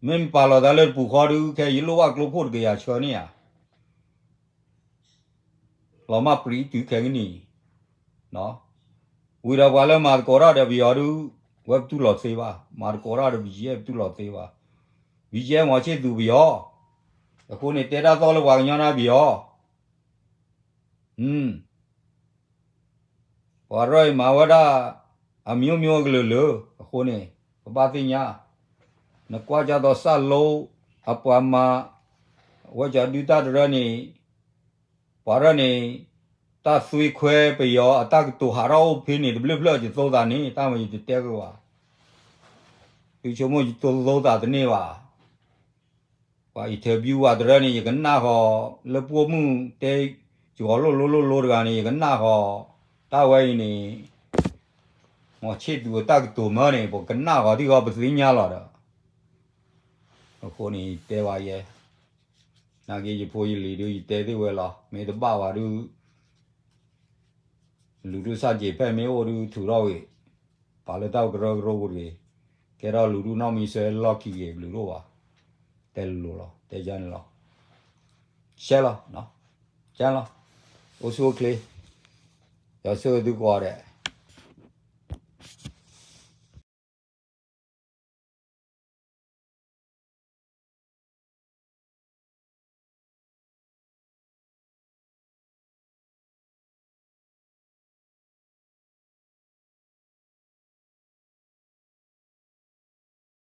mình pa là dar là phụ khó được cái gì lo cái phụ cái gì cho này à lo mà pri tu cái này nó uy ra qua là mà có ra được bây giờ web tu lọt xe ba mà có ra được bây giờ tu lọt xe ba bây giờ mà chơi tu bây giờ cô này tê ra to là qua nhau na bây giờ và rồi mà vào đó miêu cái lừa cô này ba tin nhá nó qua cho đó xa lô apa mà vào cho đi ta rồi này và rồi này ta suy khỏe bây giờ ta tu hà rau phi này bự chỉ số ta này ta mới chỉ tiếc quá vì chỗ mới tu số ta thế này quá và interview à rồi này cái nào họ lớp bộ môn để chỗ lô cái này cái nào họ ta vậy này mà chết đuổi ta cái tù mơ này bộ cái nào họ thì họ bị dính nhau rồi đó cô này tê vậy vậy na cái gì phơi lì đi tê thì vậy là mấy đứa bảo vào đi lũ sa chỉ phải mấy ô đi thử rồi bảo là tao cái rồi cái đó lũ nó mình sẽ lo kỹ cái lũ à tê lũ lo tê chân lo xe lo nó chân lo ô số kì giờ số đi qua đấy